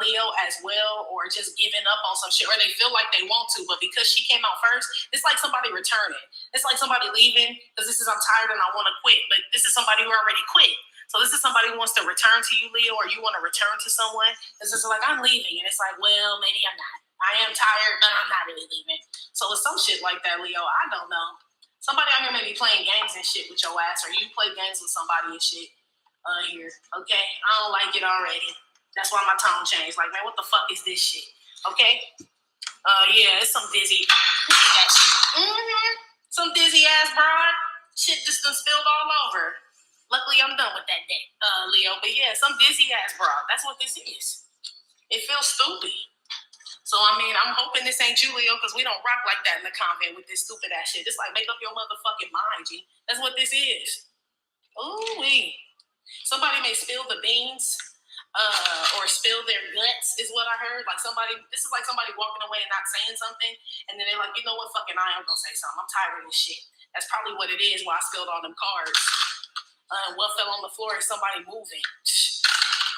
Leo as well, or just giving up on some shit, or they feel like they want to, but because she came out first, it's like somebody returning. It's like somebody leaving because this is I'm tired and I want to quit, but this is somebody who already quit. So this is somebody who wants to return to you, Leo, or you want to return to someone. It's just like, I'm leaving. And it's like, well, maybe I'm not. I am tired, but I'm not really leaving. So it's some shit like that, Leo. I don't know. Somebody out here may be playing games and shit with your ass, or you play games with somebody and shit here. Okay? I don't like it already. That's why my tone changed. Like, man, what the fuck is this shit? Okay? Yeah, it's some dizzy. Some dizzy ass broad. Shit just done spilled all over. Luckily, I'm done with that day, Leo. But yeah, some dizzy ass bra. That's what this is. It feels stupid. So, I mean, I'm hoping this ain't you, Leo, because we don't rock like that in the convent with this stupid ass shit. It's like, make up your motherfucking mind, G. That's what this is. Ooh-wee. Somebody may spill the beans or spill their guts, is what I heard. Like this is like somebody walking away and not saying something, and then they're like, you know what, fucking I am going to say something. I'm tired of this shit. That's probably what it is why I spilled all them cards. What fell on the floor is somebody moving.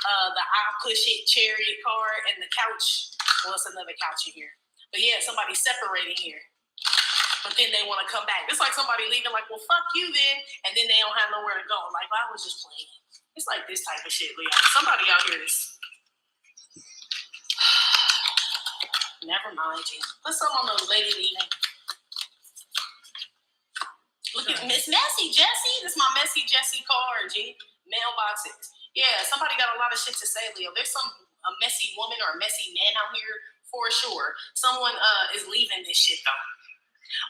The I push it chariot card and the couch. Well, it's another couch in here. But yeah, somebody separating here. But then they want to come back. It's like somebody leaving like, well, fuck you then. And then they don't have nowhere to go. Like, well, I was just playing. It's like this type of shit, Leo. Somebody out here is... Never mind, G. Put something on the lady leaving. Look at Miss Messy Jessie. This is my Messy Jessie card, G. Mailboxes. Yeah, somebody got a lot of shit to say, Leo. There's a messy woman or a messy man out here for sure. Someone is leaving this shit, though.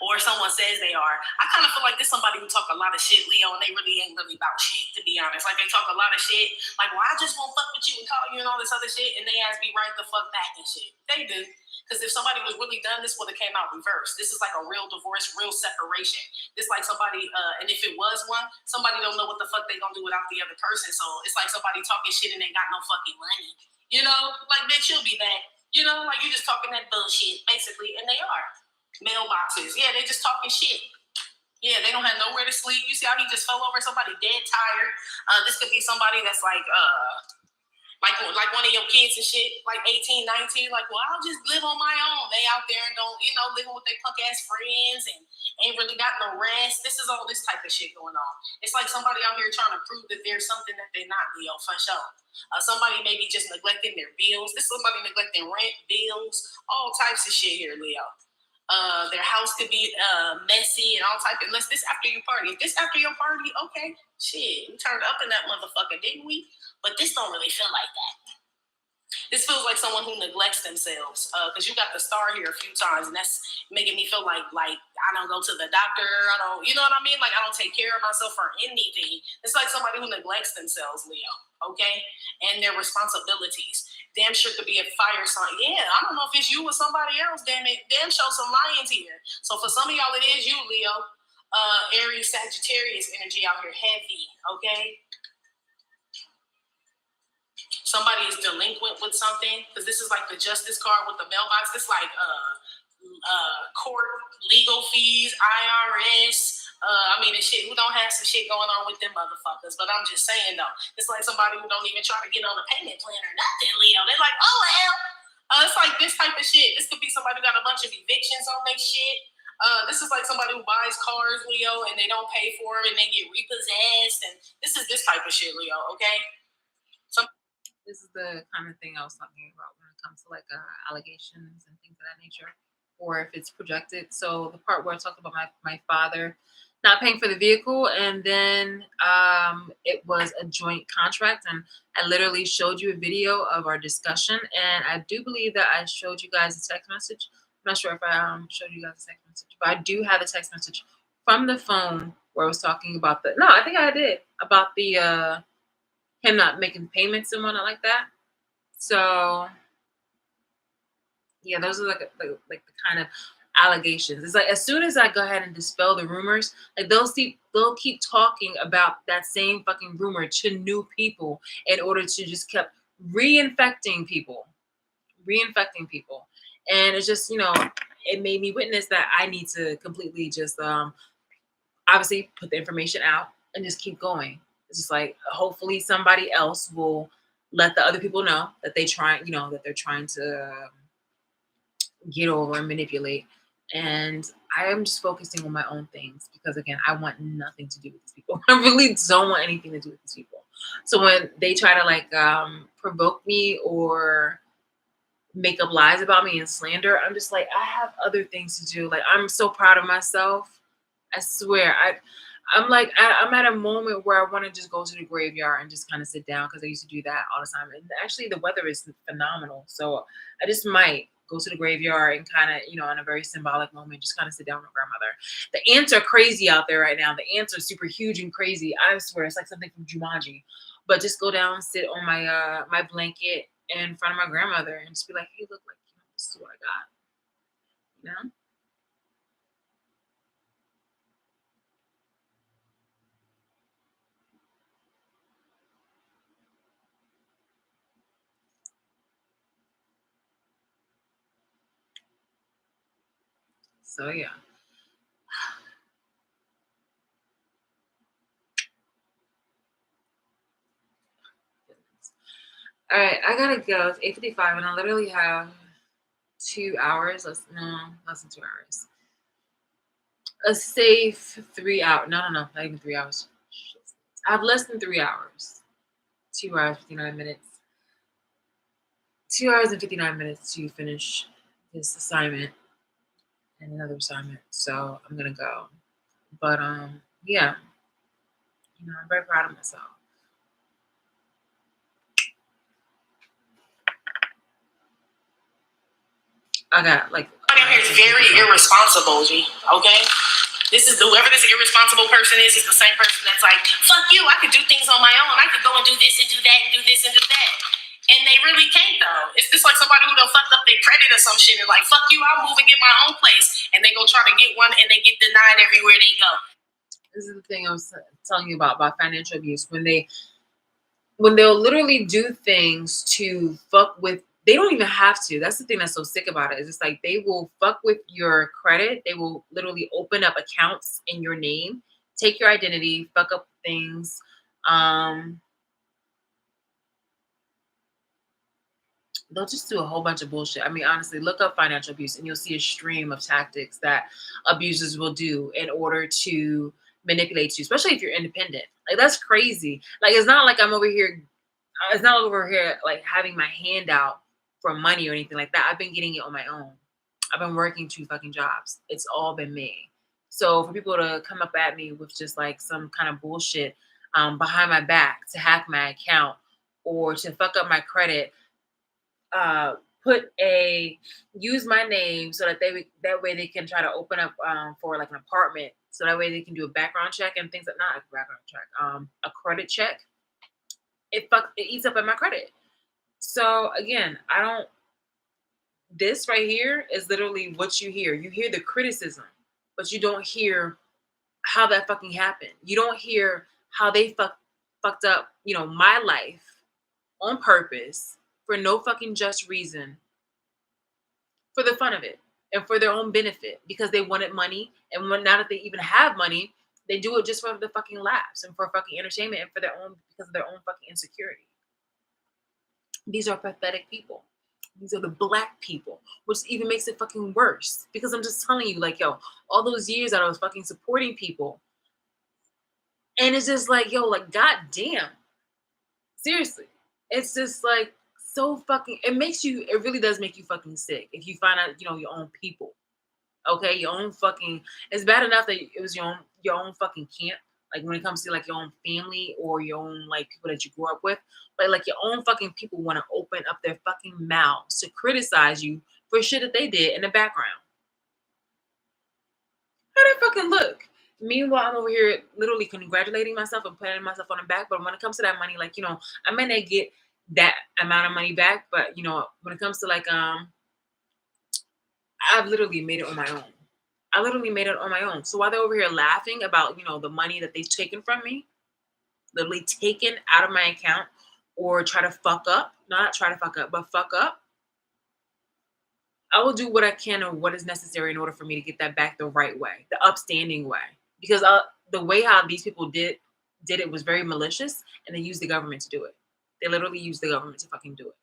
Or someone says they are. I kind of feel like there's somebody who talk a lot of shit, Leo, and they really ain't really about shit, to be honest. Like, they talk a lot of shit. Like, well, I just won't fuck with you and call you and all this other shit, and they ass be right the fuck back and shit. They do. Because if somebody was really done, this would have came out reversed. This is like a real divorce, real separation. This like somebody, and if it was one, somebody don't know what the fuck they gonna do without the other person. So it's like somebody talking shit and they got no fucking money. You know? Like, bitch, you'll be back. You know? Like, you just talking that bullshit, basically. And they are. Mailboxes. Yeah, they just talking shit. Yeah, they don't have nowhere to sleep. You see how he just fell over somebody dead tired. This could be somebody that's like one of your kids and shit, like 18, 19, like, well, I'll just live on my own. They out there and don't, living with their punk ass friends and ain't really got no rest. This is all this type of shit going on. It's like somebody out here trying to prove that there's something that they're not, Leo, for sure. Somebody maybe just neglecting their bills. This is somebody neglecting rent, bills, all types of shit here, Leo. Their house could be messy and all type. Unless this after your party. If this after your party, okay, shit, we turned up in that motherfucker, didn't we? But this don't really feel like that. This feels like someone who neglects themselves, because you got the star here a few times, and that's making me feel like I don't go to the doctor. I don't, you know what I mean? Like I don't take care of myself or anything. It's like somebody who neglects themselves, Leo. Okay, and their responsibilities. Damn sure could be a fire sign. Yeah, I don't know if it's you or somebody else. Damn it, damn show some lions here. So for some of y'all, it is you, Leo. Aries, Sagittarius energy out here heavy. Okay. Somebody is delinquent with something, because this is like the justice card with the mailbox. This like court legal fees, IRS. I mean, shit. Who don't have some shit going on with them motherfuckers? But I'm just saying though, it's like somebody who don't even try to get on a payment plan or nothing, Leo. They're like, oh hell. It's like this type of shit. This could be somebody who got a bunch of evictions on their shit. This is like somebody who buys cars, Leo, and they don't pay for them and they get repossessed. And this is this type of shit, Leo. Okay. This is the kind of thing I was talking about when it comes to like allegations and things of that nature, or if it's projected. So the part where I talked about my father not paying for the vehicle, and then it was a joint contract, and I literally showed you a video of our discussion, and I do believe that I showed you guys a text message. I'm not sure if I showed you guys a text message, but I do have a text message from the phone where I was talking about I think I did, about the him not making payments and whatnot like that. So yeah, those are like the kind of allegations. It's like as soon as I go ahead and dispel the rumors, like they'll keep talking about that same fucking rumor to new people in order to just keep reinfecting people. And it's just, it made me witness that I need to completely just obviously put the information out and just keep going. It's just like hopefully somebody else will let the other people know that they're trying to get over and manipulate. And I am just focusing on my own things because again, I want nothing to do with these people. I really don't want anything to do with these people. So when they try to provoke me or make up lies about me and slander, I'm just like, I have other things to do. Like I'm so proud of myself. I swear, I'm at a moment where I want to just go to the graveyard and just kind of sit down because I used to do that all the time. And actually, the weather is phenomenal, so I just might go to the graveyard and kind of, in a very symbolic moment, just kind of sit down with my grandmother. The ants are crazy out there right now. The ants are super huge and crazy. I swear, it's like something from Jumanji. But just go down, sit on my my blanket in front of my grandmother, and just be like, "Hey, look, like this is what I got," you know. So yeah. All right, I gotta go. It's 8:55, and I literally have 2 hours. Less than 2 hours. A safe 3 hour. No, not even 3 hours. I have less than 3 hours. 2 hours 59 minutes. 2 hours and 59 minutes to finish this assignment and another assignment. So I'm gonna go. But yeah, I'm very proud of myself. I got like Somebody out here is very irresponsible, G. Okay? This is whoever this irresponsible person is the same person that's like, fuck you, I could do things on my own. I could go and do this and do that and do this and do that. And they really can't though. It's just like somebody who done fucked up their credit or some shit and like, fuck you, I'll move and get my own place. And they go try to get one and they get denied everywhere they go. This is the thing I was telling you about financial abuse. When they'll literally do things to fuck with, they don't even have to. That's the thing that's so sick about it. Is it's like they will fuck with your credit. They will literally open up accounts in your name, take your identity, fuck up things. They'll just do a whole bunch of bullshit. I mean, honestly, look up financial abuse and you'll see a stream of tactics that abusers will do in order to manipulate you, especially if you're independent. Like that's crazy. Like it's not like I'm over here. It's not over here like having my hand out for money or anything like that. I've been getting it on my own. I've been working 2 fucking jobs. It's all been me. So for people to come up at me with just like some kind of bullshit behind my back to hack my account or to fuck up my credit, uh, put a use my name so that that way they can try to open up for like an apartment. So that way they can do a background check and things like not a background check, a credit check. It eats up at my credit. So again, I don't. This right here is literally what you hear. You hear the criticism, but you don't hear how that fucking happened. You don't hear how they fucked up, my life on purpose for no fucking just reason, for the fun of it and for their own benefit because they wanted money. And now that they even have money, they do it just for the fucking laughs and for fucking entertainment and for their own because of their own fucking insecurity. These are pathetic people. These are the black people, which even makes it fucking worse. Because I'm just telling you, like, yo, all those years that I was fucking supporting people, and it's just like, yo, like, goddamn, seriously, it's just like so fucking. It really does make you fucking sick if you find out, your own people. Okay, your own fucking. It's bad enough that it was your own fucking camp. Like when it comes to like your own family or your own like people that you grew up with, but like your own fucking people want to open up their fucking mouths to criticize you for shit that they did in the background. How that fucking look? Meanwhile, I'm over here literally congratulating myself and patting myself on the back. But when it comes to that money, like I may not get that amount of money back, but when it comes to like I've literally made it on my own. I literally made it on my own. So while they're over here laughing about, the money that they've taken from me, literally taken out of my account or try to fuck up, not try to fuck up, but fuck up, I will do what I can or what is necessary in order for me to get that back the right way, the upstanding way. Because the way how these people did it was very malicious and they used the government to do it. They literally used the government to fucking do it.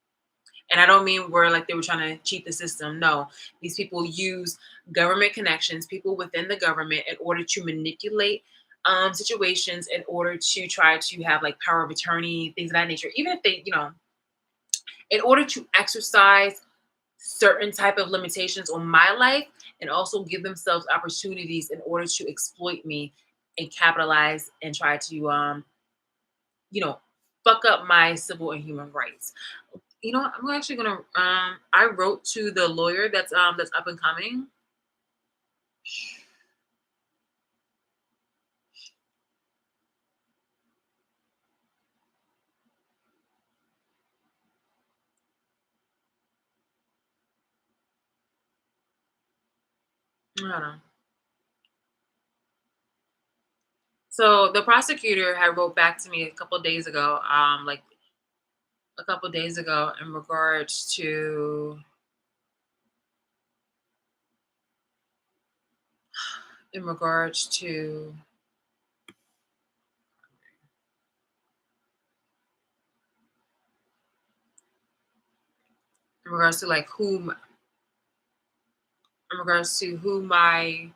And I don't mean where like they were trying to cheat the system. No, these people use government connections, people within the government, in order to manipulate situations, in order to try to have like power of attorney, things of that nature. Even if they, in order to exercise certain type of limitations on my life, and also give themselves opportunities in order to exploit me and capitalize and try to, you know, fuck up my civil and human rights. What? I'm actually gonna. I wrote to the lawyer that's up and coming. I don't know. So the prosecutor had wrote back to me a couple of days ago. Like a couple of days ago, in regards to in regards to like in regards to who my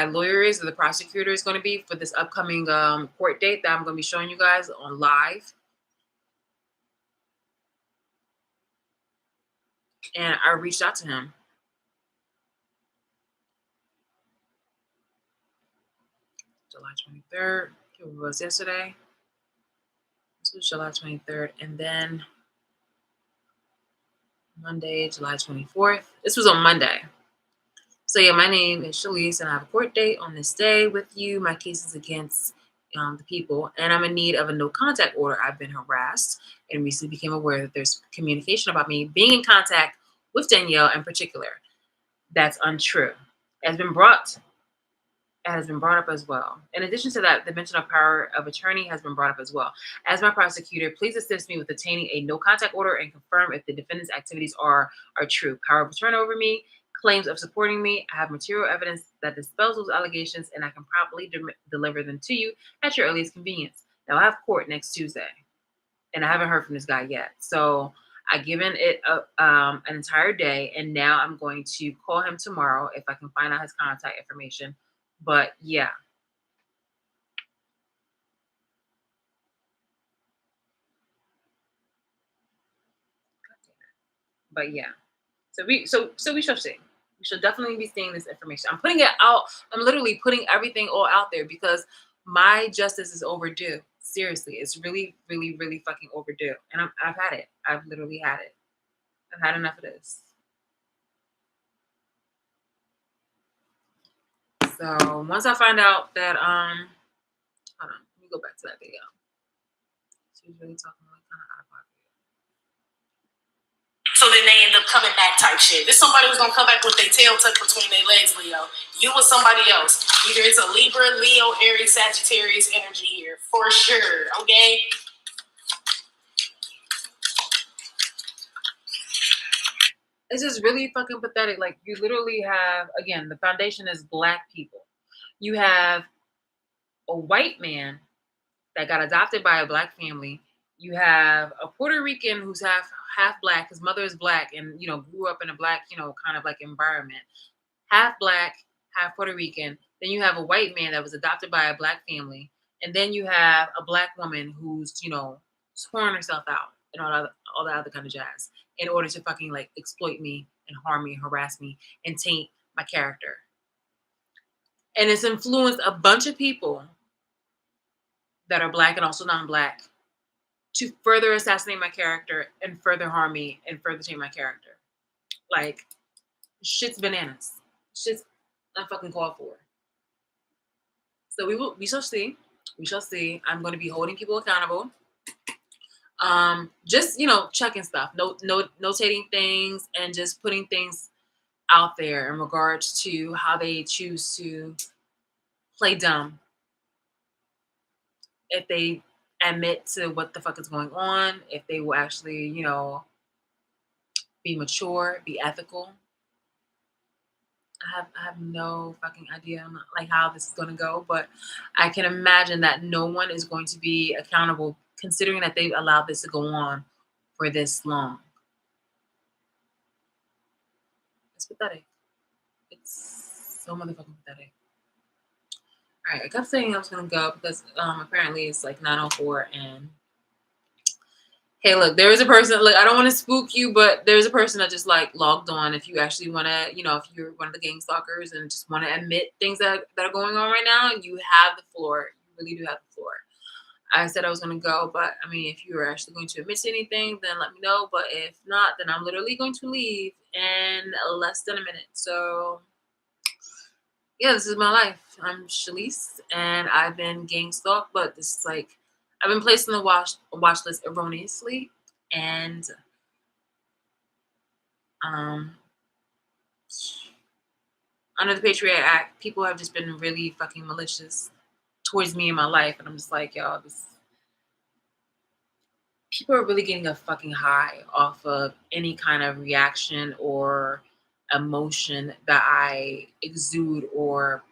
lawyer is or the prosecutor is going to be for this upcoming court date that I'm going to be showing you guys on live. And I reached out to him. July 23rd. It was yesterday. This was July 23rd. And then Monday, July 24th. This was on Monday. So yeah, my name is Shalise, and I have a court date on this day with you. My case is against the people, and I'm in need of a no contact order. I've been harassed and recently became aware that there's communication about me being in contact with Danielle in particular. That's untrue. It has been brought up as well. In addition to that, the mention of power of attorney has been brought up as well. As my prosecutor, please assist me with obtaining a no contact order and confirm if the defendant's activities are true. Power of attorney over me, claims of supporting me. I have material evidence that dispels those allegations, and I can promptly deliver them to you at your earliest convenience. Now, I have court next Tuesday, and I haven't heard from this guy yet. So I've given it an entire day, and now I'm going to call him tomorrow if I can find out his contact information. But yeah. But yeah. So we shall see. You should definitely be seeing this information. I'm putting it out. I'm literally putting everything all out there because my justice is overdue. Seriously, it's really, really, really fucking overdue. And I've had it. I've literally had it. I've had enough of this. So once I find out that hold on, let me go back to that video. She was really talking like kind of out of pocket. So then they end up coming back type shit. This somebody was gonna come back with their tail tucked between their legs, Leo. You or somebody else. Either it's a Libra, Leo, Aries, Sagittarius energy here. For sure. Okay? It's just really fucking pathetic. Like you literally have, again, the foundation is Black people. You have a white man that got adopted by a Black family. You have a Puerto Rican who's half Black. His mother is Black, and grew up in a Black, kind of like environment. Half Black, half Puerto Rican. Then you have a white man that was adopted by a Black family, and then you have a Black woman who's sworn herself out and all that other kind of jazz in order to fucking like exploit me and harm me, harass me, and taint my character. And it's influenced a bunch of people that are Black and also non-Black to further assassinate my character and further harm me and further taint my character. Like, shit's bananas. Shit's unfucking called for. So we shall see. We shall see. I'm going to be holding people accountable. Just checking stuff, notating things, and just putting things out there in regards to how they choose to play dumb. If they admit to what the fuck is going on, if they will actually, be mature, be ethical. I have no fucking idea on like how this is going to go, but I can imagine that no one is going to be accountable considering that they've allowed this to go on for this long. It's pathetic. It's so motherfucking pathetic. All right, I kept saying I was going to go because apparently it's like 9:04 and hey, look, there is a person, look, I don't want to spook you, but there's a person that just like logged on. If you actually want to, if you're one of the gang stalkers and just want to admit things that are going on right now, you have the floor. You really do have the floor. I said I was going to go, but I mean, if you're actually going to admit to anything, then let me know. But if not, then I'm literally going to leave in less than a minute. So yeah, this is my life. I'm Shalise and I've been gang stalked, but this is like, I've been placed on the watch list erroneously, and under the Patriot Act, people have just been really fucking malicious towards me in my life, and I'm just like, y'all, people are really getting a fucking high off of any kind of reaction or emotion that I exude or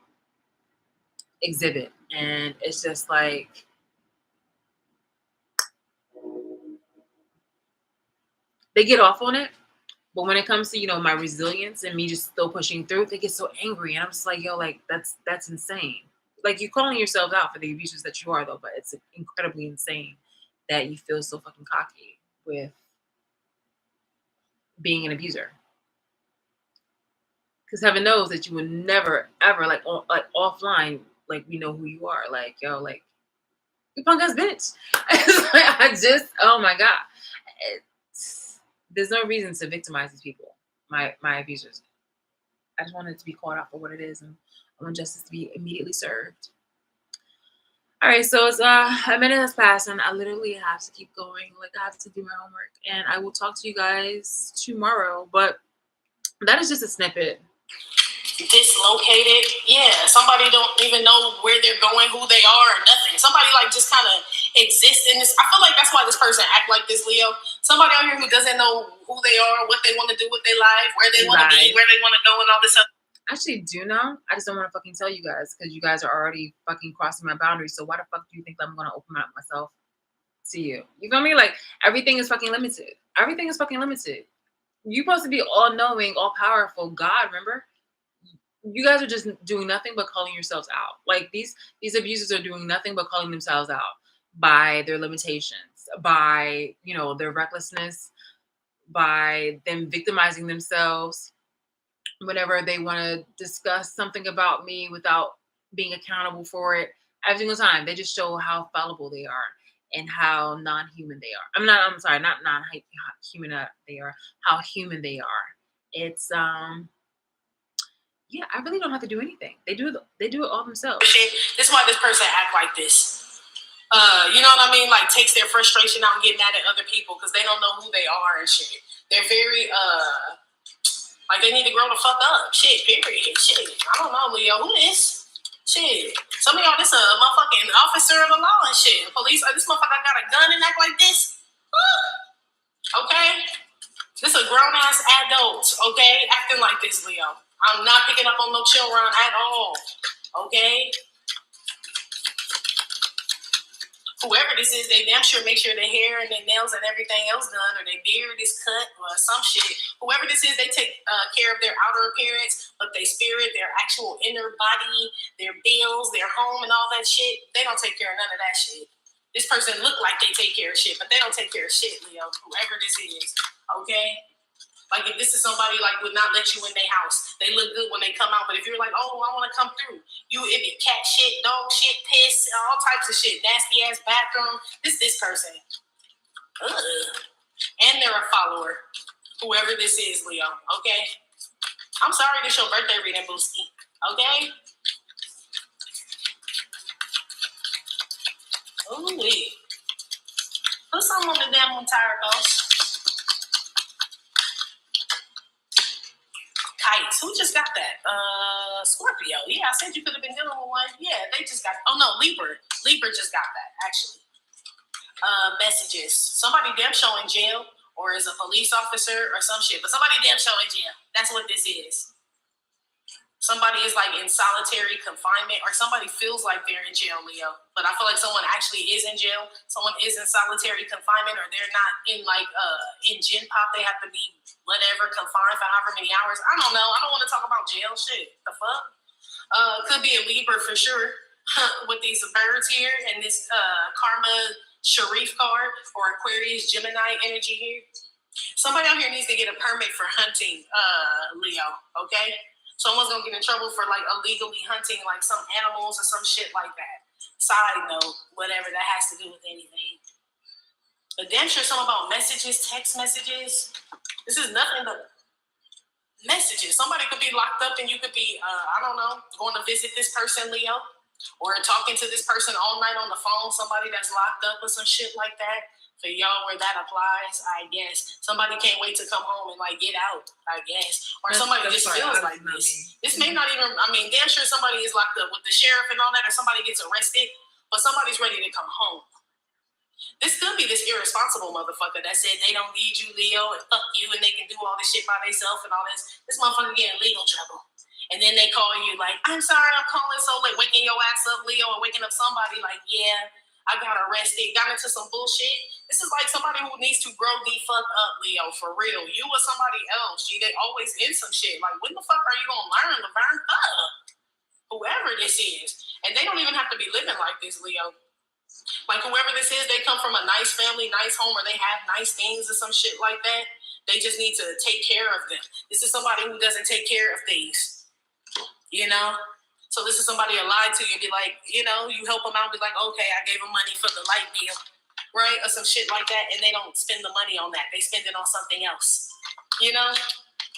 exhibit, and it's just like they get off on it. But when it comes to, my resilience and me just still pushing through, they get so angry. And I'm just like, yo, like, that's insane. Like, you're calling yourself out for the abusers that you are, though, but it's incredibly insane that you feel so fucking cocky with being an abuser. Because heaven knows that you would never, ever, like offline, like, we know who you are. Like, yo, like, you punk ass bitch. Oh my God. There's no reason to victimize these people, my abusers. I just want it to be called out for what it is, and I want justice to be immediately served. All right, so it's a minute has passed, and I literally have to keep going. Like, I have to do my homework, and I will talk to you guys tomorrow. But that is just a snippet. Dislocated. Yeah, somebody don't even know where they're going, who they are, or nothing. Somebody like just kind of exists in this. I feel like that's why this person act like this, Leo. Somebody out here who doesn't know who they are, what they want to do with their life, where they want to be, where they want to go, and all this stuff. I actually do know. I just don't want to fucking tell you guys because you guys are already fucking crossing my boundaries. So why the fuck do you think I'm gonna open up myself to you? You feel me? Like, everything is fucking limited. Everything is fucking limited. You're supposed to be all knowing, all powerful God, remember? You guys are just doing nothing but calling yourselves out. Like, these abusers are doing nothing but calling themselves out by their limitations, by their recklessness, by them victimizing themselves, whenever they want to discuss something about me without being accountable for it. Every single time, they just show how fallible they are and how non-human they are. I'm sorry, not non-human they are, how human they are. It's yeah, I really don't have to do anything. They do it all themselves. This is why this person act like this. You know what I mean? Like takes their frustration out and get mad at other people because they don't know who they are and shit. They're very like they need to grow the fuck up. Shit, period. Shit. I don't know, Leo. Who this? Shit. Some of y'all, this a motherfucking officer of the law and shit. Police, this motherfucker got a gun and act like this. Okay? This a grown-ass adult, okay? Acting like this, Leo. I'm not picking up on no chill run at all. Okay? Whoever this is, they damn sure make sure their hair and their nails and everything else done, or their beard is cut, or some shit. Whoever this is, they take care of their outer appearance, but their spirit, their actual inner body, their bills, their home, and all that shit, they don't take care of none of that shit. This person look like they take care of shit, but they don't take care of shit, Leo. Whoever this is, okay? Like if this is somebody like would not let you in their house, they look good when they come out. But if you're like, oh, I want to come through, it be cat shit, dog shit, piss, all types of shit, nasty ass bathroom. This person, and they're a follower. Whoever this is, Leo. Okay, I'm sorry, this your birthday reading, Booski. Okay. Ooh, put something on the damn tire, boss. Kites. Who just got that? Scorpio. Yeah, I said you could have been dealing with one. Yeah, they just got. Oh no, Libra. Libra just got that actually. Messages. Somebody damn show in jail, or is a police officer or some shit. But somebody damn show in jail. That's what this is. Somebody is like in solitary confinement, or somebody feels like they're in jail, Leo. But I feel like someone actually is in jail. Someone is in solitary confinement, or they're not in like in gin pop. They have to be whatever confined for however many hours. I don't know. I don't want to talk about jail shit. The fuck? Could be a Libra for sure with these birds here and this Karma Sharif card or Aquarius Gemini energy here. Somebody out here needs to get a permit for hunting, Leo. Okay. Someone's gonna get in trouble for like illegally hunting like some animals or some shit like that. Side note, whatever that has to do with anything. But damn sure something about messages, text messages. This is nothing but messages. Somebody could be locked up and you could be, I don't know, going to visit this person, Leo, or talking to this person all night on the phone, somebody that's locked up or some shit like that. For y'all where that applies, I guess. Somebody can't wait to come home and like get out, I guess. Or somebody just feels like this. This may not even, I mean, damn sure somebody is locked up with the sheriff and all that, or somebody gets arrested, but somebody's ready to come home. This could be this irresponsible motherfucker that said they don't need you, Leo, and fuck you, and they can do all this shit by themselves and all this. This motherfucker getting legal trouble. And then they call you like, I'm sorry, I'm calling so late, waking your ass up, Leo, or waking up somebody like, yeah, I got arrested, got into some bullshit. This is like somebody who needs to grow the fuck up, Leo, for real. You or somebody else, they always in some shit. Like, when the fuck are you gonna learn to burn up? Whoever this is. And they don't even have to be living like this, Leo. Like, whoever this is, they come from a nice family, nice home, or they have nice things or some shit like that. They just need to take care of them. This is somebody who doesn't take care of things, you know? So this is somebody who lied to you and be like, you know, you help them out, be like, okay, I gave them money for the light bill, right? Or some shit like that, and they don't spend the money on that. They spend it on something else, you know?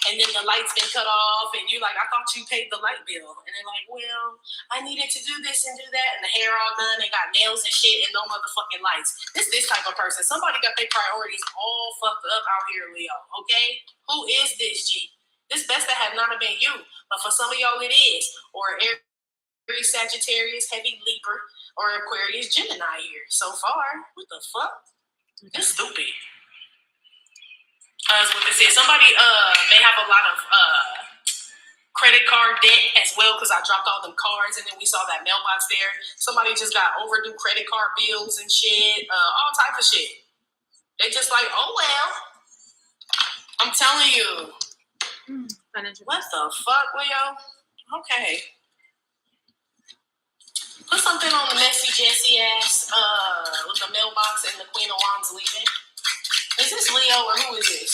And then the light's been cut off, and you're like, I thought you paid the light bill. And they're like, well, I needed to do this and do that, and the hair all done, they got nails and shit, and no motherfucking lights. This type of person. Somebody got their priorities all fucked up out here, Leo, okay? Who is this, G? This best that have not have been you, but for some of y'all it is. Or Aries, Sagittarius, heavy Libra, or Aquarius, Gemini here. So far, what the fuck? That's stupid. That's what this is. Somebody may have a lot of credit card debt as well, because I dropped all them cards and then we saw that mailbox there. Somebody just got overdue credit card bills and shit, all types of shit. They just like, oh well. I'm telling you. What the fuck, Leo? Okay. Put something on the messy Jessie ass with the mailbox and the Queen of Wands leaving. Is this Leo or who is this?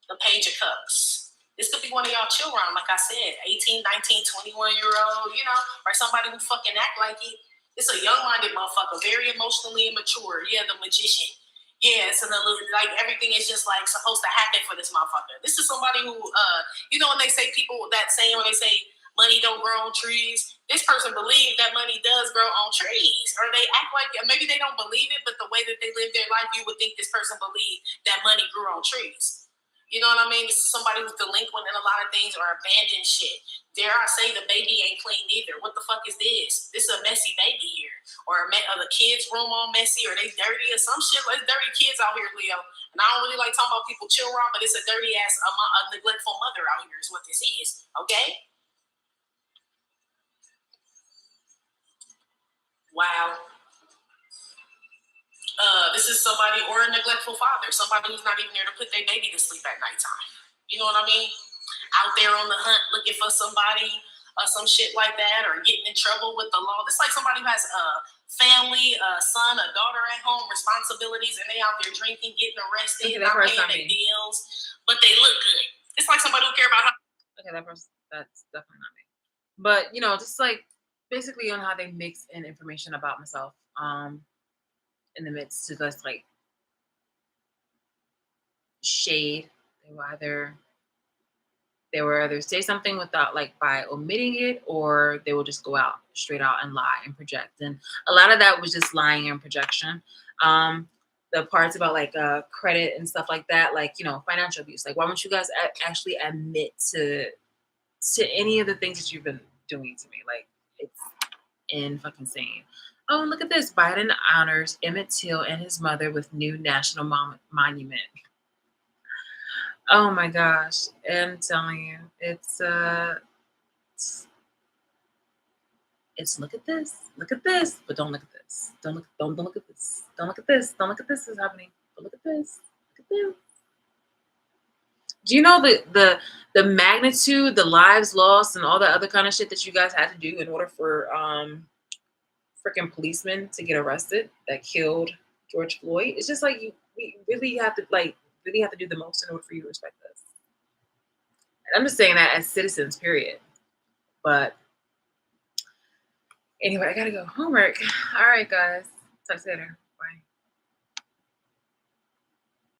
The Page of Cups. This could be one of y'all children, like I said, 18, 19, 21-year-old, or somebody who fucking act like it. It's a young-minded motherfucker, very emotionally immature. Yeah, the magician. Yeah, so like everything is just like supposed to happen for this motherfucker. This is somebody who, when they say people that saying when they say money don't grow on trees, this person believes that money does grow on trees, or they act like maybe they don't believe it, but the way that they live their life, you would think this person believed that money grew on trees. You know what I mean? This is somebody who's delinquent in a lot of things or abandoned shit. Dare I say the baby ain't clean either. What the fuck is this? This is a messy baby here. Or the kids' room all messy, or they dirty or some shit. Like, dirty kids out here, Leo. And I don't really like talking about people chill around, but it's a dirty ass, a neglectful mother out here is what this is. Okay? Wow. This is somebody, or a neglectful father, somebody who's not even there to put their baby to sleep at nighttime. You know what I mean? Out there on the hunt looking for somebody, some shit like that, or getting in trouble with the law. It's like somebody who has a family, a son, a daughter at home, responsibilities, and they out there drinking, getting arrested, not paying their bills, but they look good. It's like somebody who care about how. Okay, that's definitely not me. But just like basically on how they mix in information about myself, in the midst to just like shade. They will either say something without like by omitting it, or they will just go out straight out and lie and project. And a lot of that was just lying and projection. The parts about like credit and stuff like that, like financial abuse. Like, why don't you guys actually admit to any of the things that you've been doing to me? Like, it's insane. Oh, look at this. Biden honors Emmett Till and his mother with new national monument. Oh my gosh. I'm telling you, it's look at this. Look at this. But don't look at this. Don't look at this. Don't look at this. Don't look at this is happening. Don't look at this. Look at this. Do you know the magnitude, the lives lost, and all the other kind of shit that you guys had to do in order for freaking policemen to get arrested that killed George Floyd? It's just like we really have to do the most in order for you to respect us. And I'm just saying that as citizens, period. But anyway, I gotta go. Homework. All right, guys. Talk to you later. Bye.